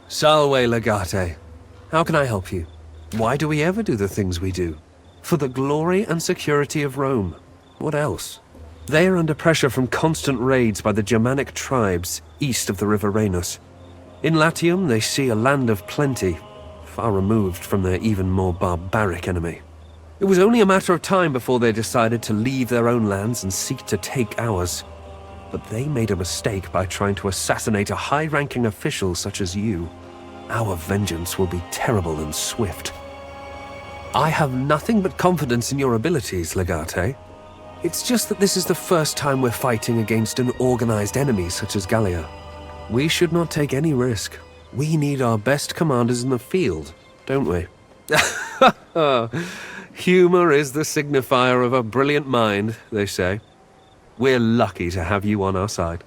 Salve, Legate. How can I help you? Why do we ever do the things we do? For the glory and security of Rome. What else? They are under pressure from constant raids by the Germanic tribes east of the River Rhenus. In Latium, they see a land of plenty, far removed from their even more barbaric enemy. It was only a matter of time before they decided to leave their own lands and seek to take ours. But they made a mistake by trying to assassinate a high-ranking official such as you. Our vengeance will be terrible and swift. I have nothing but confidence in your abilities, Legate. It's just that this is the first time we're fighting against an organized enemy such as Gallia. We should not take any risk. We need our best commanders in the field, don't we? Humor is the signifier of a brilliant mind, they say. We're lucky to have you on our side.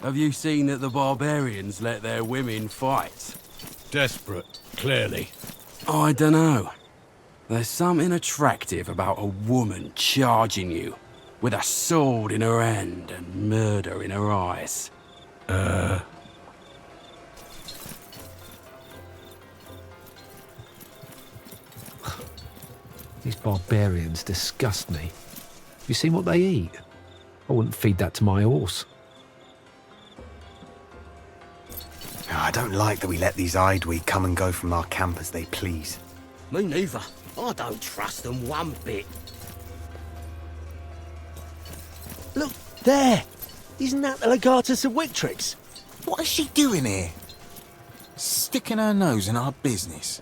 Have you seen that the barbarians let their women fight? Desperate, clearly. I dunno. There's something attractive about a woman charging you, with a sword in her hand and murder in her eyes. These barbarians disgust me. Have you seen what they eat? I wouldn't feed that to my horse. I don't like that we let these Idwe come and go from our camp as they please. Me neither. I don't trust them one bit. Look, there! Isn't that the Legatus of Wictrix? What is she doing here? Sticking her nose in our business.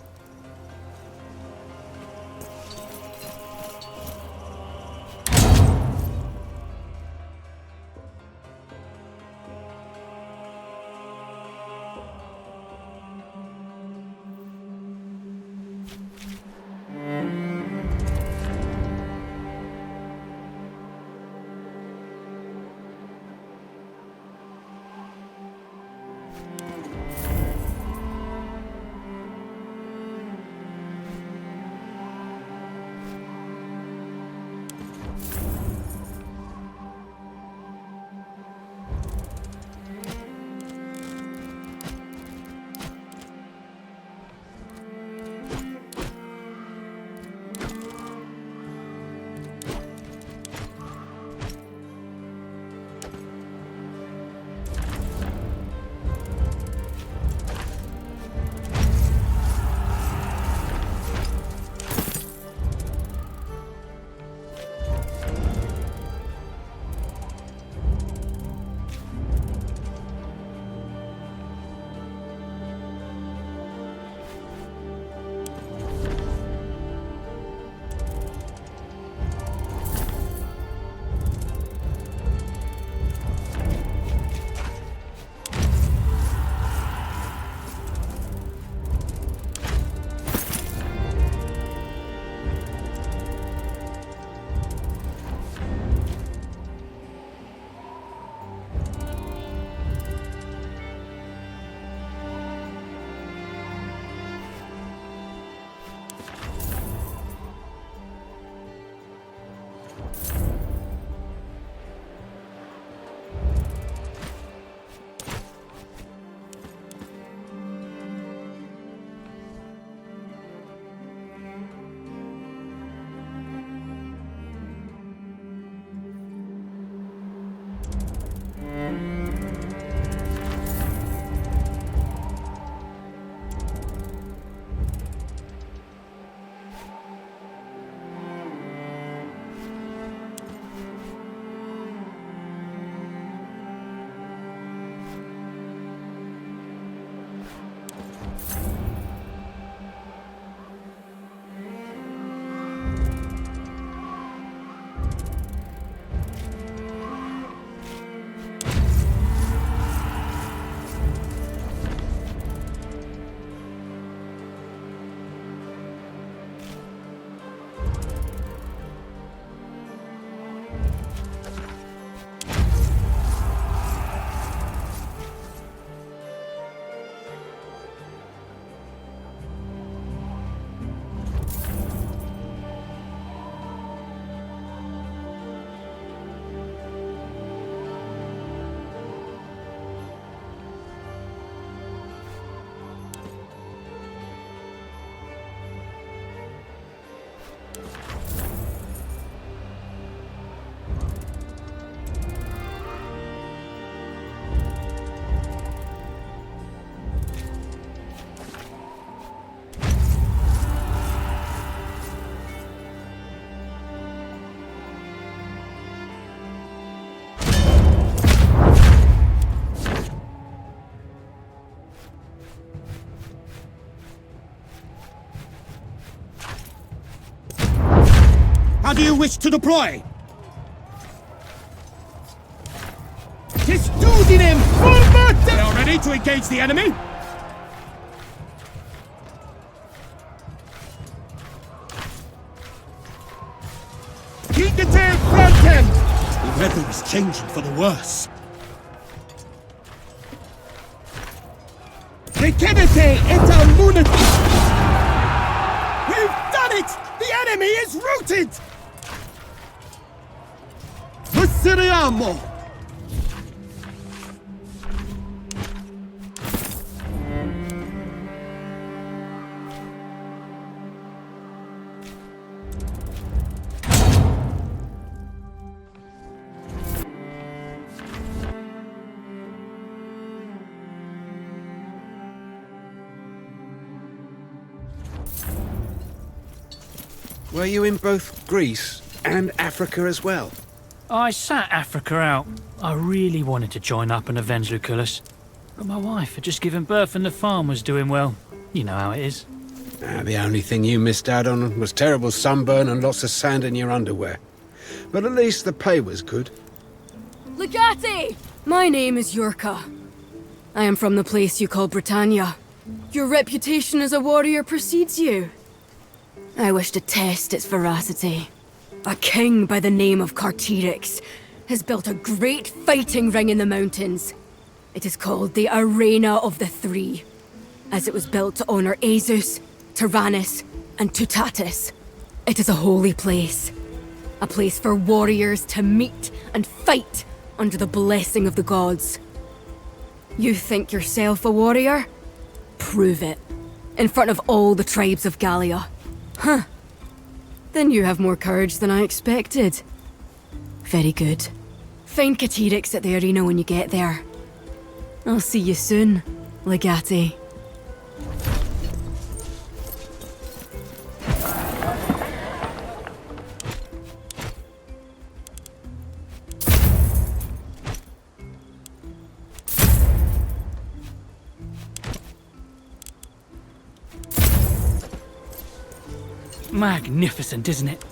do you wish to deploy? Testudinem format! They are ready to engage the enemy? Kikate flantem! The weather is changing for the worse. Rekenete et almunit! We've done it! The enemy is routed! Proseguiamo! Were you in both Greece and Africa as well? I sat Africa out. I really wanted to join up and avenge Lucullus. But my wife had just given birth and the farm was doing well. You know how it is. The only thing you missed out on was terrible sunburn and lots of sand in your underwear. But at least the pay was good. Legati! My name is Yurka. I am from the place you call Britannia. Your reputation as a warrior precedes you. I wish to test its veracity. A king by the name of Carterix has built a great fighting ring in the mountains. It is called the Arena of the Three, as it was built to honor Azus, Tyrannus, and Tutatis. It is a holy place. A place for warriors to meet and fight under the blessing of the gods. You think yourself a warrior? Prove it. In front of all the tribes of Gallia. Huh. Then you have more courage than I expected. Very good. Find Carterix at the arena when you get there. I'll see you soon, Legati. Magnificent, isn't it?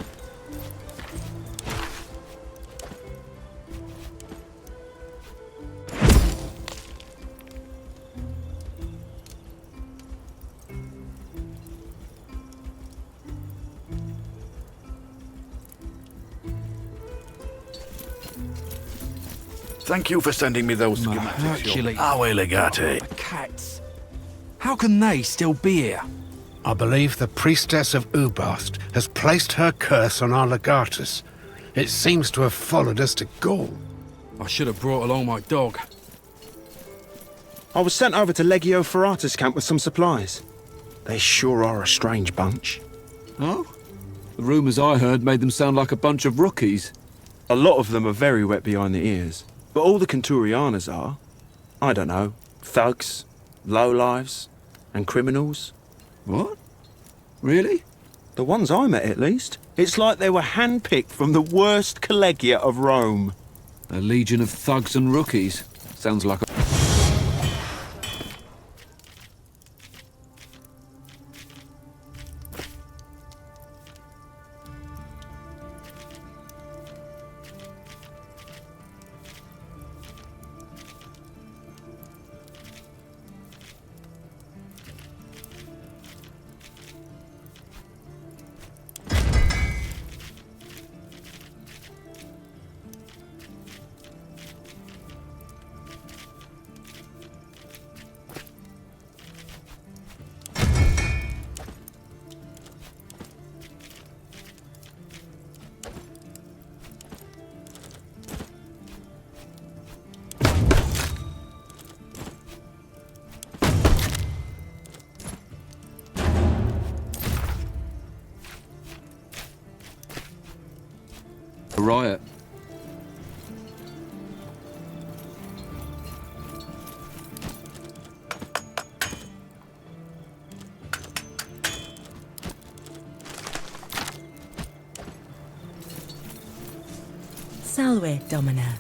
Thank you for sending me those schematics. Hercules. Awe legate. Cats. How can they still be here? I believe the priestess of Ubast has placed her curse on our legatus. It seems to have followed us to Gaul. I should have brought along my dog. I was sent over to Legio Ferratus camp with some supplies. They sure are a strange bunch. Oh? The rumours I heard made them sound like a bunch of rookies. A lot of them are very wet behind the ears, but all the Centurianas are. I don't know, thugs, lowlives, and criminals. What? Really? The ones I met, at least. It's like they were handpicked from the worst collegia of Rome. A legion of thugs and rookies. Sounds like a... riot. Salve, Domina.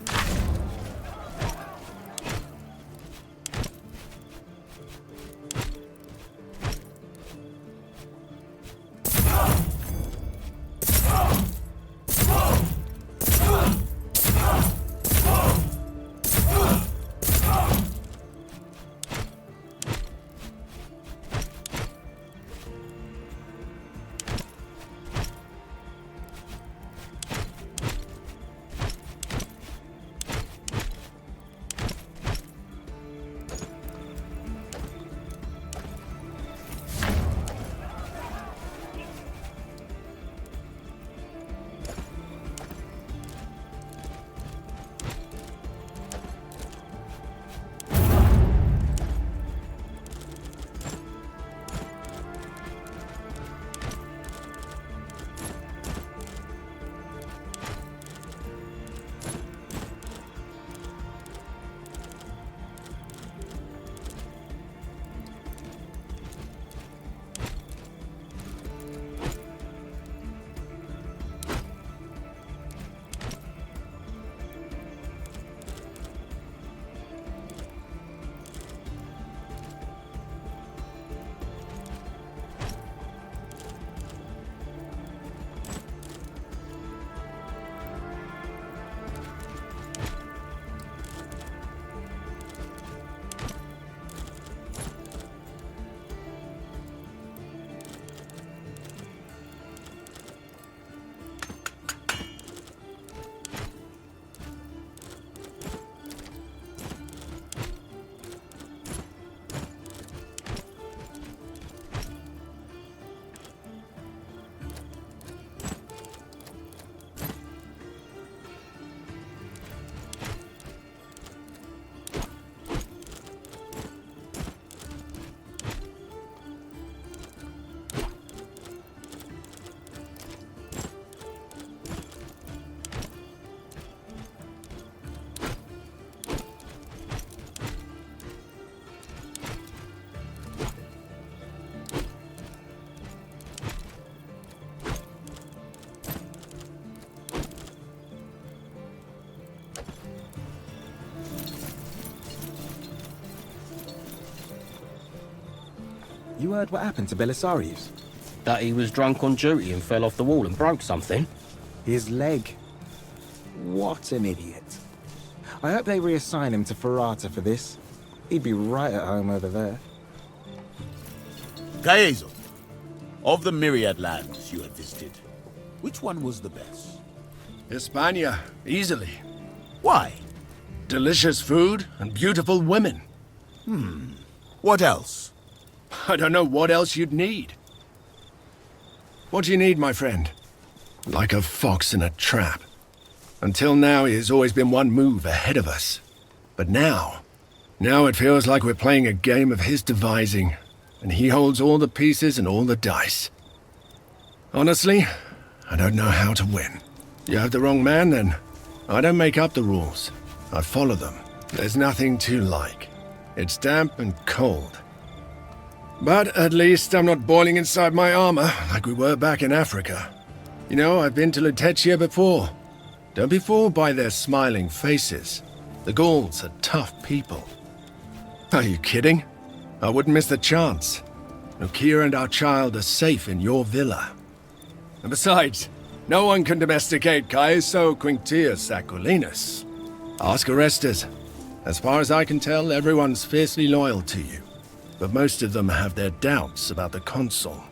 You heard what happened to Belisarius? That he was drunk on duty and fell off the wall and broke something. His leg. What an idiot. I hope they reassign him to Ferrata for this. He'd be right at home over there. Gaezo, of the myriad lands you have visited, which one was the best? Hispania, easily. Why? Delicious food and beautiful women. What else? I don't know what else you'd need. What do you need, my friend? Like a fox in a trap. Until now, he has always been one move ahead of us. But now it feels like we're playing a game of his devising, and he holds all the pieces and all the dice. Honestly, I don't know how to win. You have the wrong man, then I don't make up the rules. I follow them. There's nothing to like. It's damp and cold. But at least I'm not boiling inside my armor like we were back in Africa. You know, I've been to Lutetia before. Don't be fooled by their smiling faces. The Gauls are tough people. Are you kidding? I wouldn't miss the chance. Nokia and our child are safe in your villa. And besides, no one can domesticate Caeso Quinctius Aquilinus. Ask Orestes. As far as I can tell, everyone's fiercely loyal to you. But most of them have their doubts about the consul.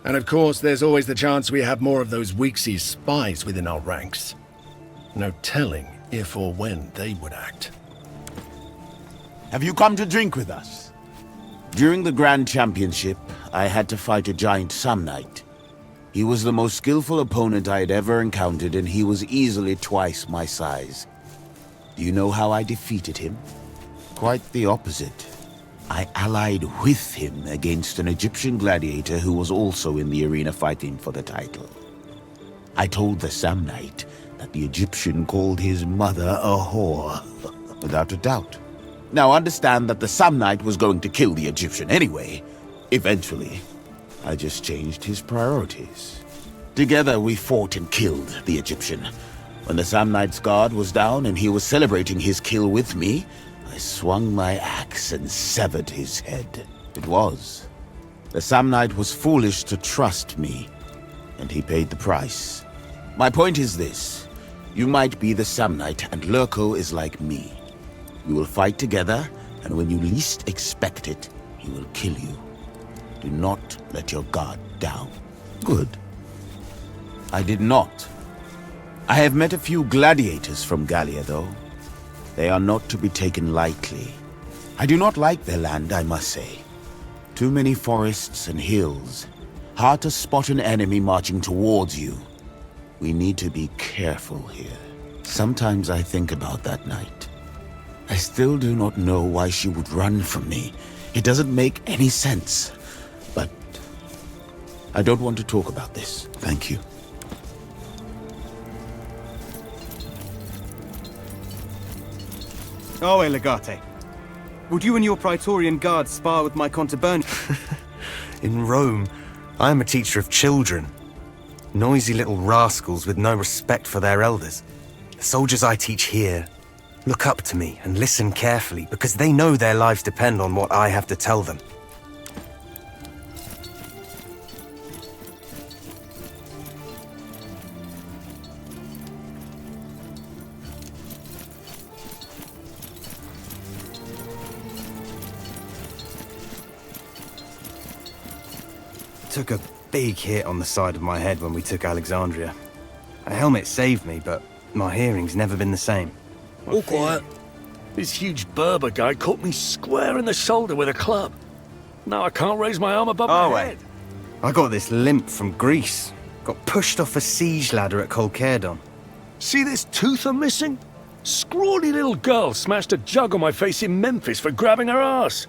And of course, there's always the chance we have more of those Weeksy spies within our ranks. No telling if or when they would act. Have you come to drink with us? During the Grand Championship, I had to fight a giant Samnite. He was the most skillful opponent I had ever encountered, and he was easily twice my size. Do you know how I defeated him? Quite the opposite. I allied with him against an Egyptian gladiator who was also in the arena fighting for the title. I told the Samnite that the Egyptian called his mother a whore, without a doubt. Now understand that the Samnite was going to kill the Egyptian anyway. Eventually, I just changed his priorities. Together we fought and killed the Egyptian. When the Samnite's guard was down and he was celebrating his kill with me, I swung my axe and severed his head. The Samnite was foolish to trust me, and he paid the price. My point is this. You might be the Samnite, and Lurko is like me. We will fight together, and when you least expect it, he will kill you. Do not let your guard down. Good. I did not. I have met a few gladiators from Gallia, though. They are not to be taken lightly. I do not like their land, I must say. Too many forests and hills. Hard to spot an enemy marching towards you. We need to be careful here. Sometimes I think about that night. I still do not know why she would run from me. It doesn't make any sense. But I don't want to talk about this. Thank you. Owe, Legate. Would you and your Praetorian guard spar with my contuberni? In Rome, I am a teacher of children. Noisy little rascals with no respect for their elders. The soldiers I teach here look up to me and listen carefully because they know their lives depend on what I have to tell them. Took a big hit on the side of my head when we took Alexandria. A helmet saved me, but my hearing's never been the same. All quiet. This huge Berber guy caught me square in the shoulder with a club. Now I can't raise my arm above my head. I got this limp from Greece. Got pushed off a siege ladder at Kolkerdon. See this tooth I'm missing? Scrawny little girl smashed a jug on my face in Memphis for grabbing her ass.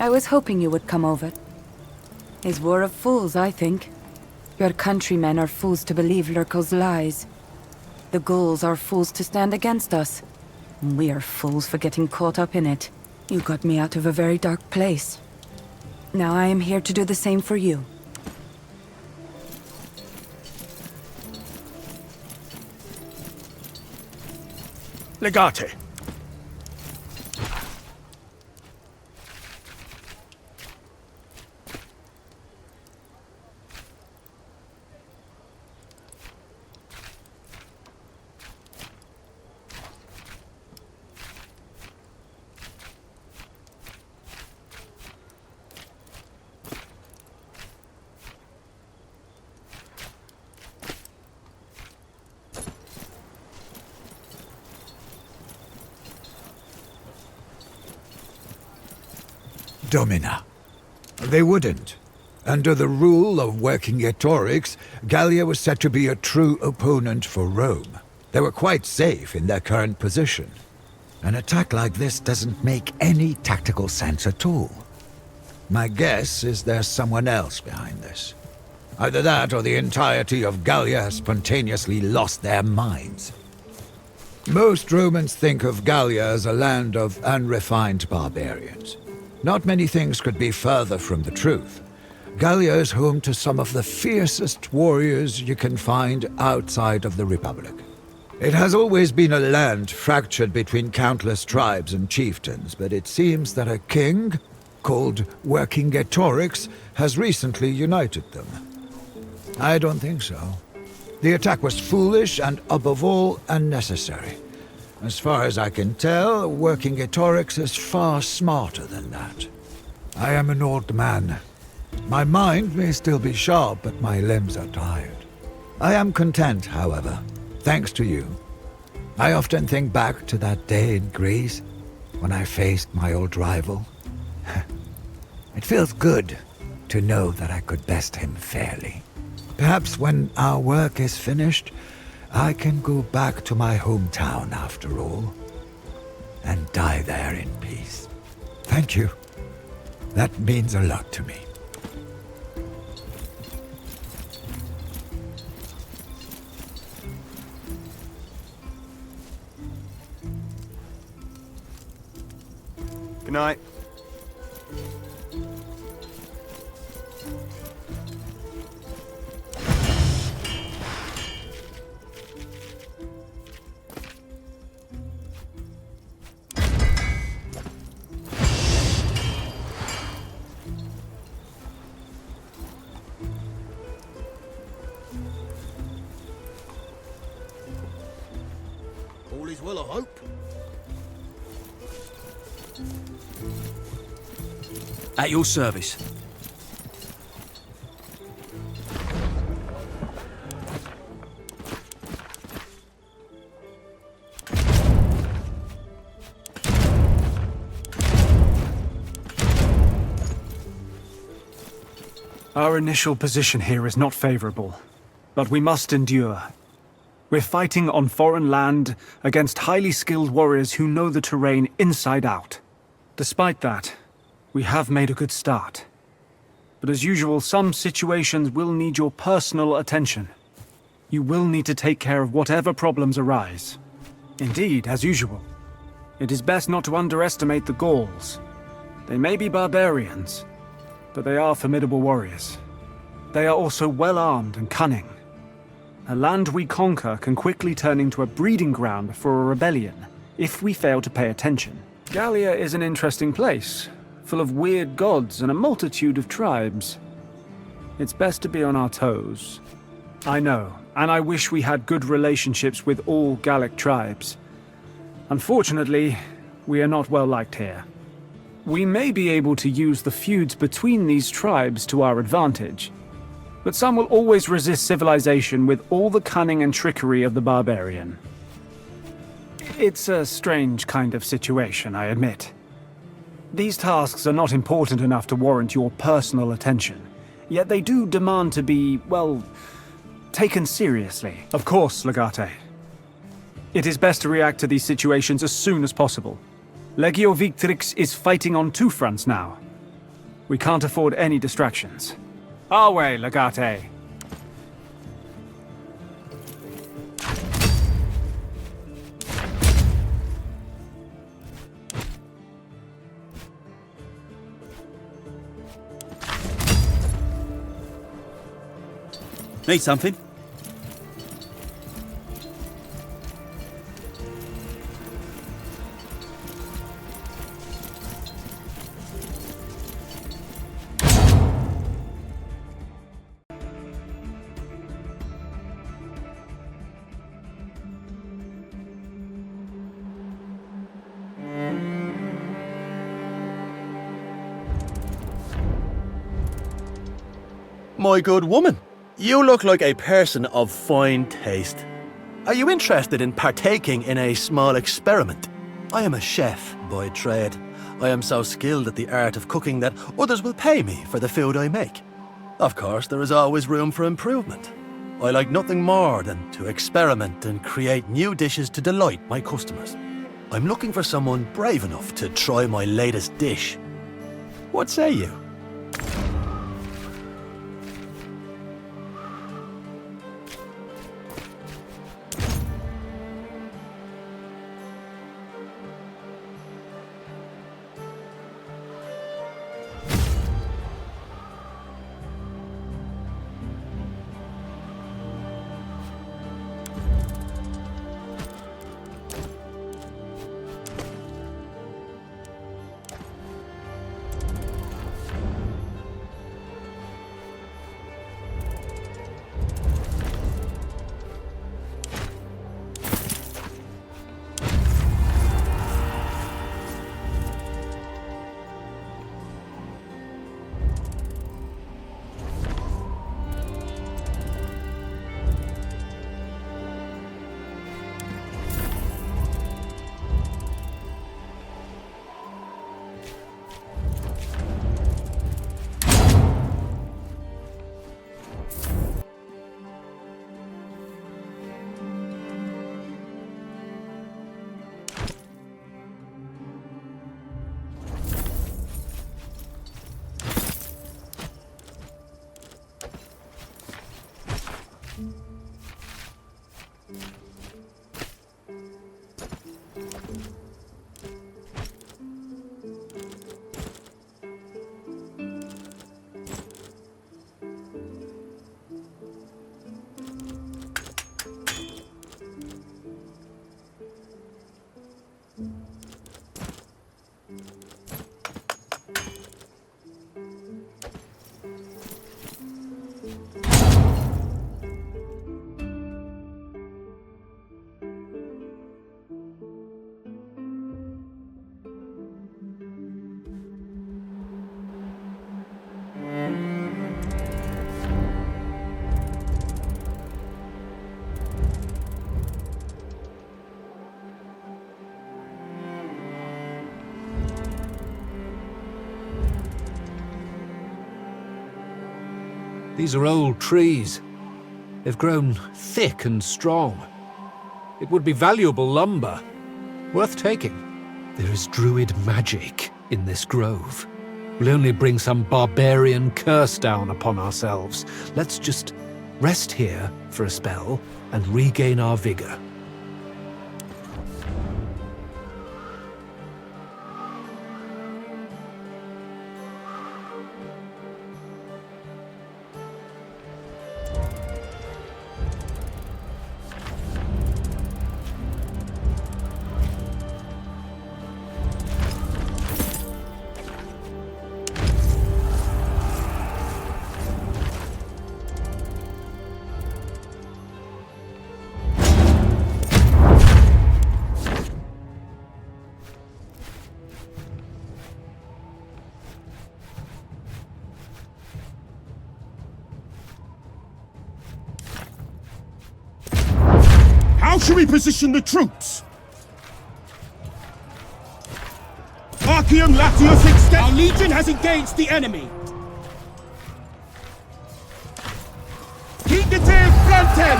I was hoping you would come over. His war of fools, I think. Your countrymen are fools to believe Lurko's lies. The Gauls are fools to stand against us. We are fools for getting caught up in it. You got me out of a very dark place. Now I am here to do the same for you. Legate. Domina. They wouldn't. Under the rule of Vercingetorix, Gallia was said to be a true opponent for Rome. They were quite safe in their current position. An attack like this doesn't make any tactical sense at all. My guess is there's someone else behind this. Either that or the entirety of Gallia has spontaneously lost their minds. Most Romans think of Gallia as a land of unrefined barbarians. Not many things could be further from the truth. Gallia is home to some of the fiercest warriors you can find outside of the Republic. It has always been a land fractured between countless tribes and chieftains, but it seems that a king, called Vercingetorix, has recently united them. I don't think so. The attack was foolish and, above all, unnecessary. As far as I can tell, Vercingetorix is far smarter than that. I am an old man. My mind may still be sharp, but my limbs are tired. I am content, however, thanks to you. I often think back to that day in Greece, when I faced my old rival. It feels good to know that I could best him fairly. Perhaps when our work is finished, I can go back to my hometown after all, and die there in peace. Thank you. That means a lot to me. Good night. All is well, I hope. At your service. Our initial position here is not favorable, but we must endure. We're fighting on foreign land against highly skilled warriors who know the terrain inside out. Despite that, we have made a good start. But as usual, some situations will need your personal attention. You will need to take care of whatever problems arise. Indeed, as usual, it is best not to underestimate the Gauls. They may be barbarians, but they are formidable warriors. They are also well-armed and cunning. A land we conquer can quickly turn into a breeding ground for a rebellion, if we fail to pay attention. Gallia is an interesting place, full of weird gods and a multitude of tribes. It's best to be on our toes. I know, and I wish we had good relationships with all Gallic tribes. Unfortunately, we are not well liked here. We may be able to use the feuds between these tribes to our advantage, but some will always resist civilization with all the cunning and trickery of the barbarian. It's a strange kind of situation, I admit. These tasks are not important enough to warrant your personal attention, yet they do demand to be, well, taken seriously. Of course, Legate. It is best to react to these situations as soon as possible. Legio Victrix is fighting on two fronts now. We can't afford any distractions. Our way, Legate. Need something? My good woman, you look like a person of fine taste. Are you interested in partaking in a small experiment? I am a chef by trade. I am so skilled at the art of cooking that others will pay me for the food I make. Of course, there is always room for improvement. I like nothing more than to experiment and create new dishes to delight my customers. I'm looking for someone brave enough to try my latest dish. What say you? These are old trees. They've grown thick and strong. It would be valuable lumber. Worth taking. There is druid magic in this grove. We'll only bring some barbarian curse down upon ourselves. Let's just rest here for a spell and regain our vigor. How should we position the troops? Archeum Latius extend. Our legion has engaged the enemy. Hingate Fronten!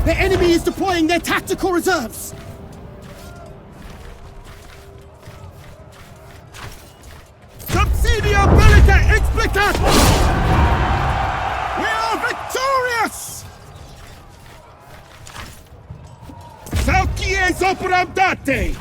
The enemy is deploying their tactical reserves! Subsidia bellica explicat! We are victorious! Saucies operam date!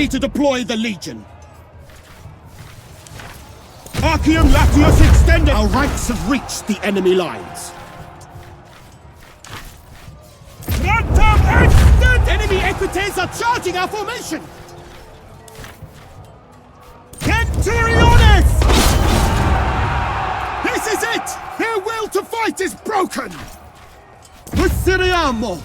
ready to deploy the Legion. Arceum Latius extended! Our ranks have reached the enemy lines. Frontum extend! Enemy equites are charging our formation! Centuriones! This is it! Their will to fight is broken! Proseguiamo!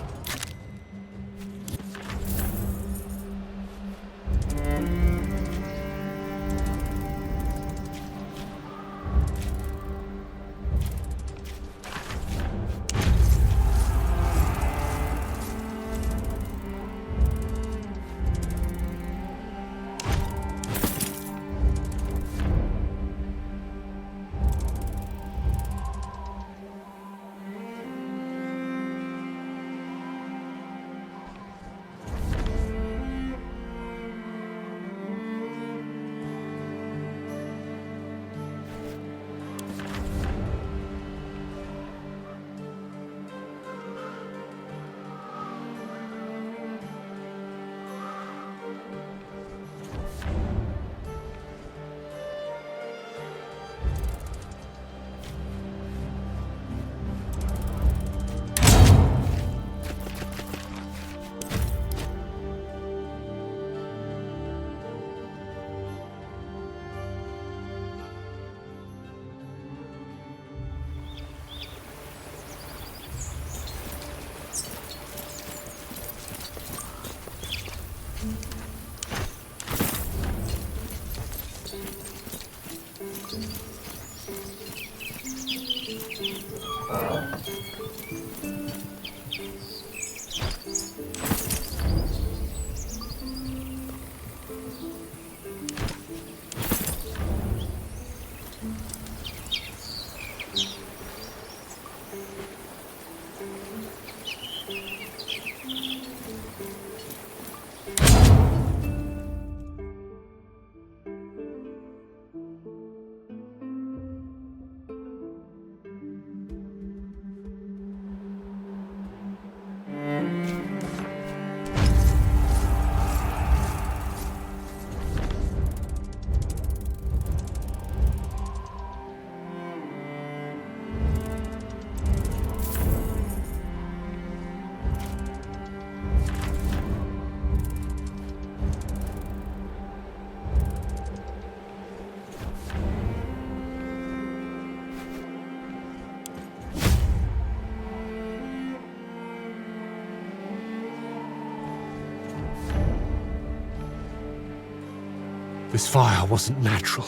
This fire wasn't natural.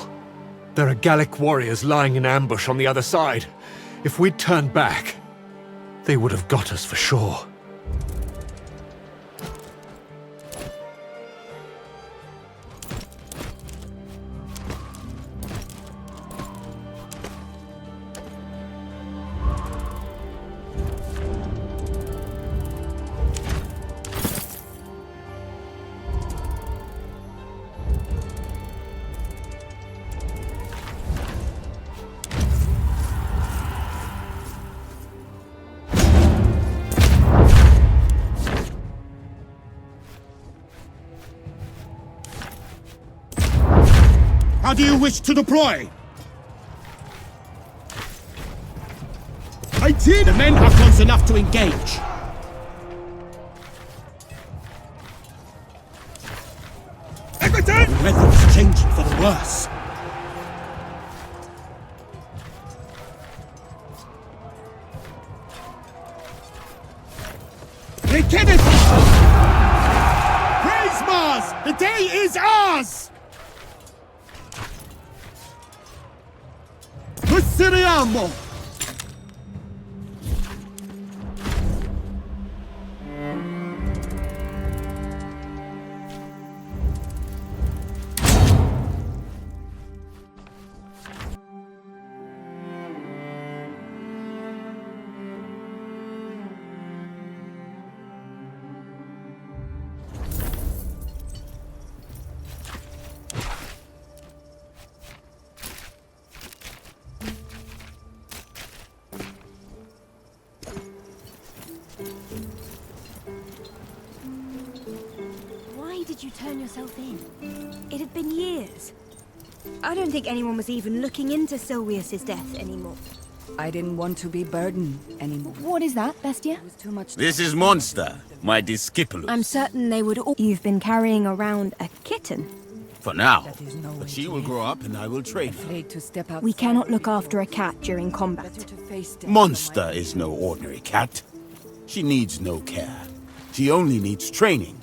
There are Gallic warriors lying in ambush on the other side. If we'd turned back, they would have got us for sure. How do you wish to deploy? The men are close enough to engage. The weather is changing for the worse. They get it! Praise Mars! The day is ours! Proseguiamo! turn yourself in. It had been years. I don't think anyone was even looking into Silvius's death anymore. I didn't want to be burdened anymore. What is that, Bestia? Too much. This is Monster, my disciple. I'm certain they would all... You've been carrying around a kitten. For now. But she will grow up and I will train her. To step out. We cannot look after a cat during combat. Monster is no ordinary cat. She needs no care. She only needs training.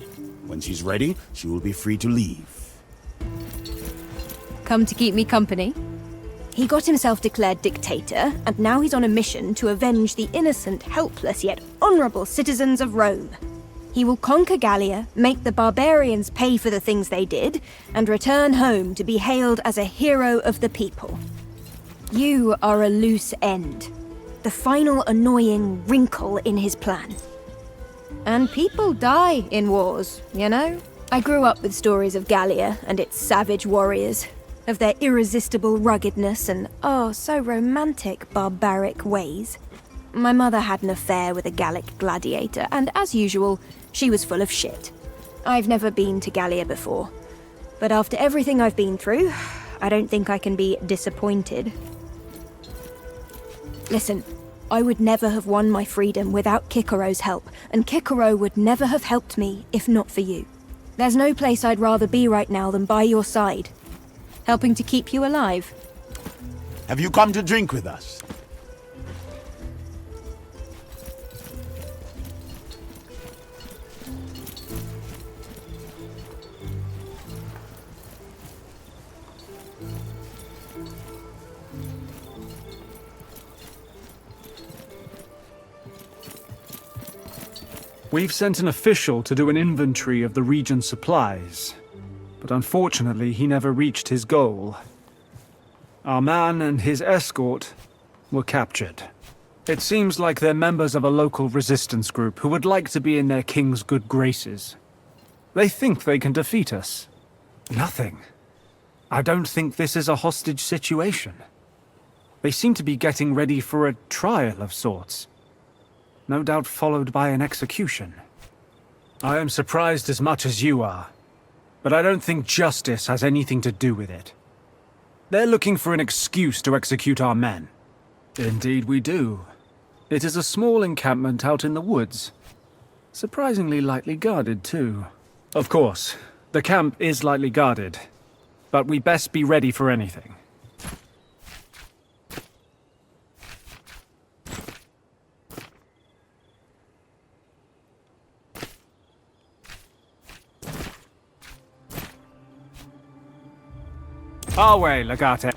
When she's ready, she will be free to leave. Come to keep me company? He got himself declared dictator, and now he's on a mission to avenge the innocent, helpless, yet honorable citizens of Rome. He will conquer Gallia, make the barbarians pay for the things they did, and return home to be hailed as a hero of the people. You are a loose end. The final annoying wrinkle in his plan. And people die in wars, you know? I grew up with stories of Gallia and its savage warriors, of their irresistible ruggedness and, oh, so romantic, barbaric ways. My mother had an affair with a Gallic gladiator, and as usual, she was full of shit. I've never been to Gallia before, but after everything I've been through, I don't think I can be disappointed. Listen, I would never have won my freedom without Cicero's help, and Cicero would never have helped me if not for you. There's no place I'd rather be right now than by your side, helping to keep you alive. Have you come to drink with us? We've sent an official to do an inventory of the region's supplies, but unfortunately he never reached his goal. Our man and his escort were captured. It seems like they're members of a local resistance group who would like to be in their king's good graces. They think they can defeat us. Nothing. I don't think this is a hostage situation. They seem to be getting ready for a trial of sorts. No doubt followed by an execution. I am surprised as much as you are, but I don't think justice has anything to do with it. They're looking for an excuse to execute our men. Indeed we do. It is a small encampment out in the woods. Surprisingly lightly guarded, too. Of course, the camp is lightly guarded, but we best be ready for anything. Our way, Legate.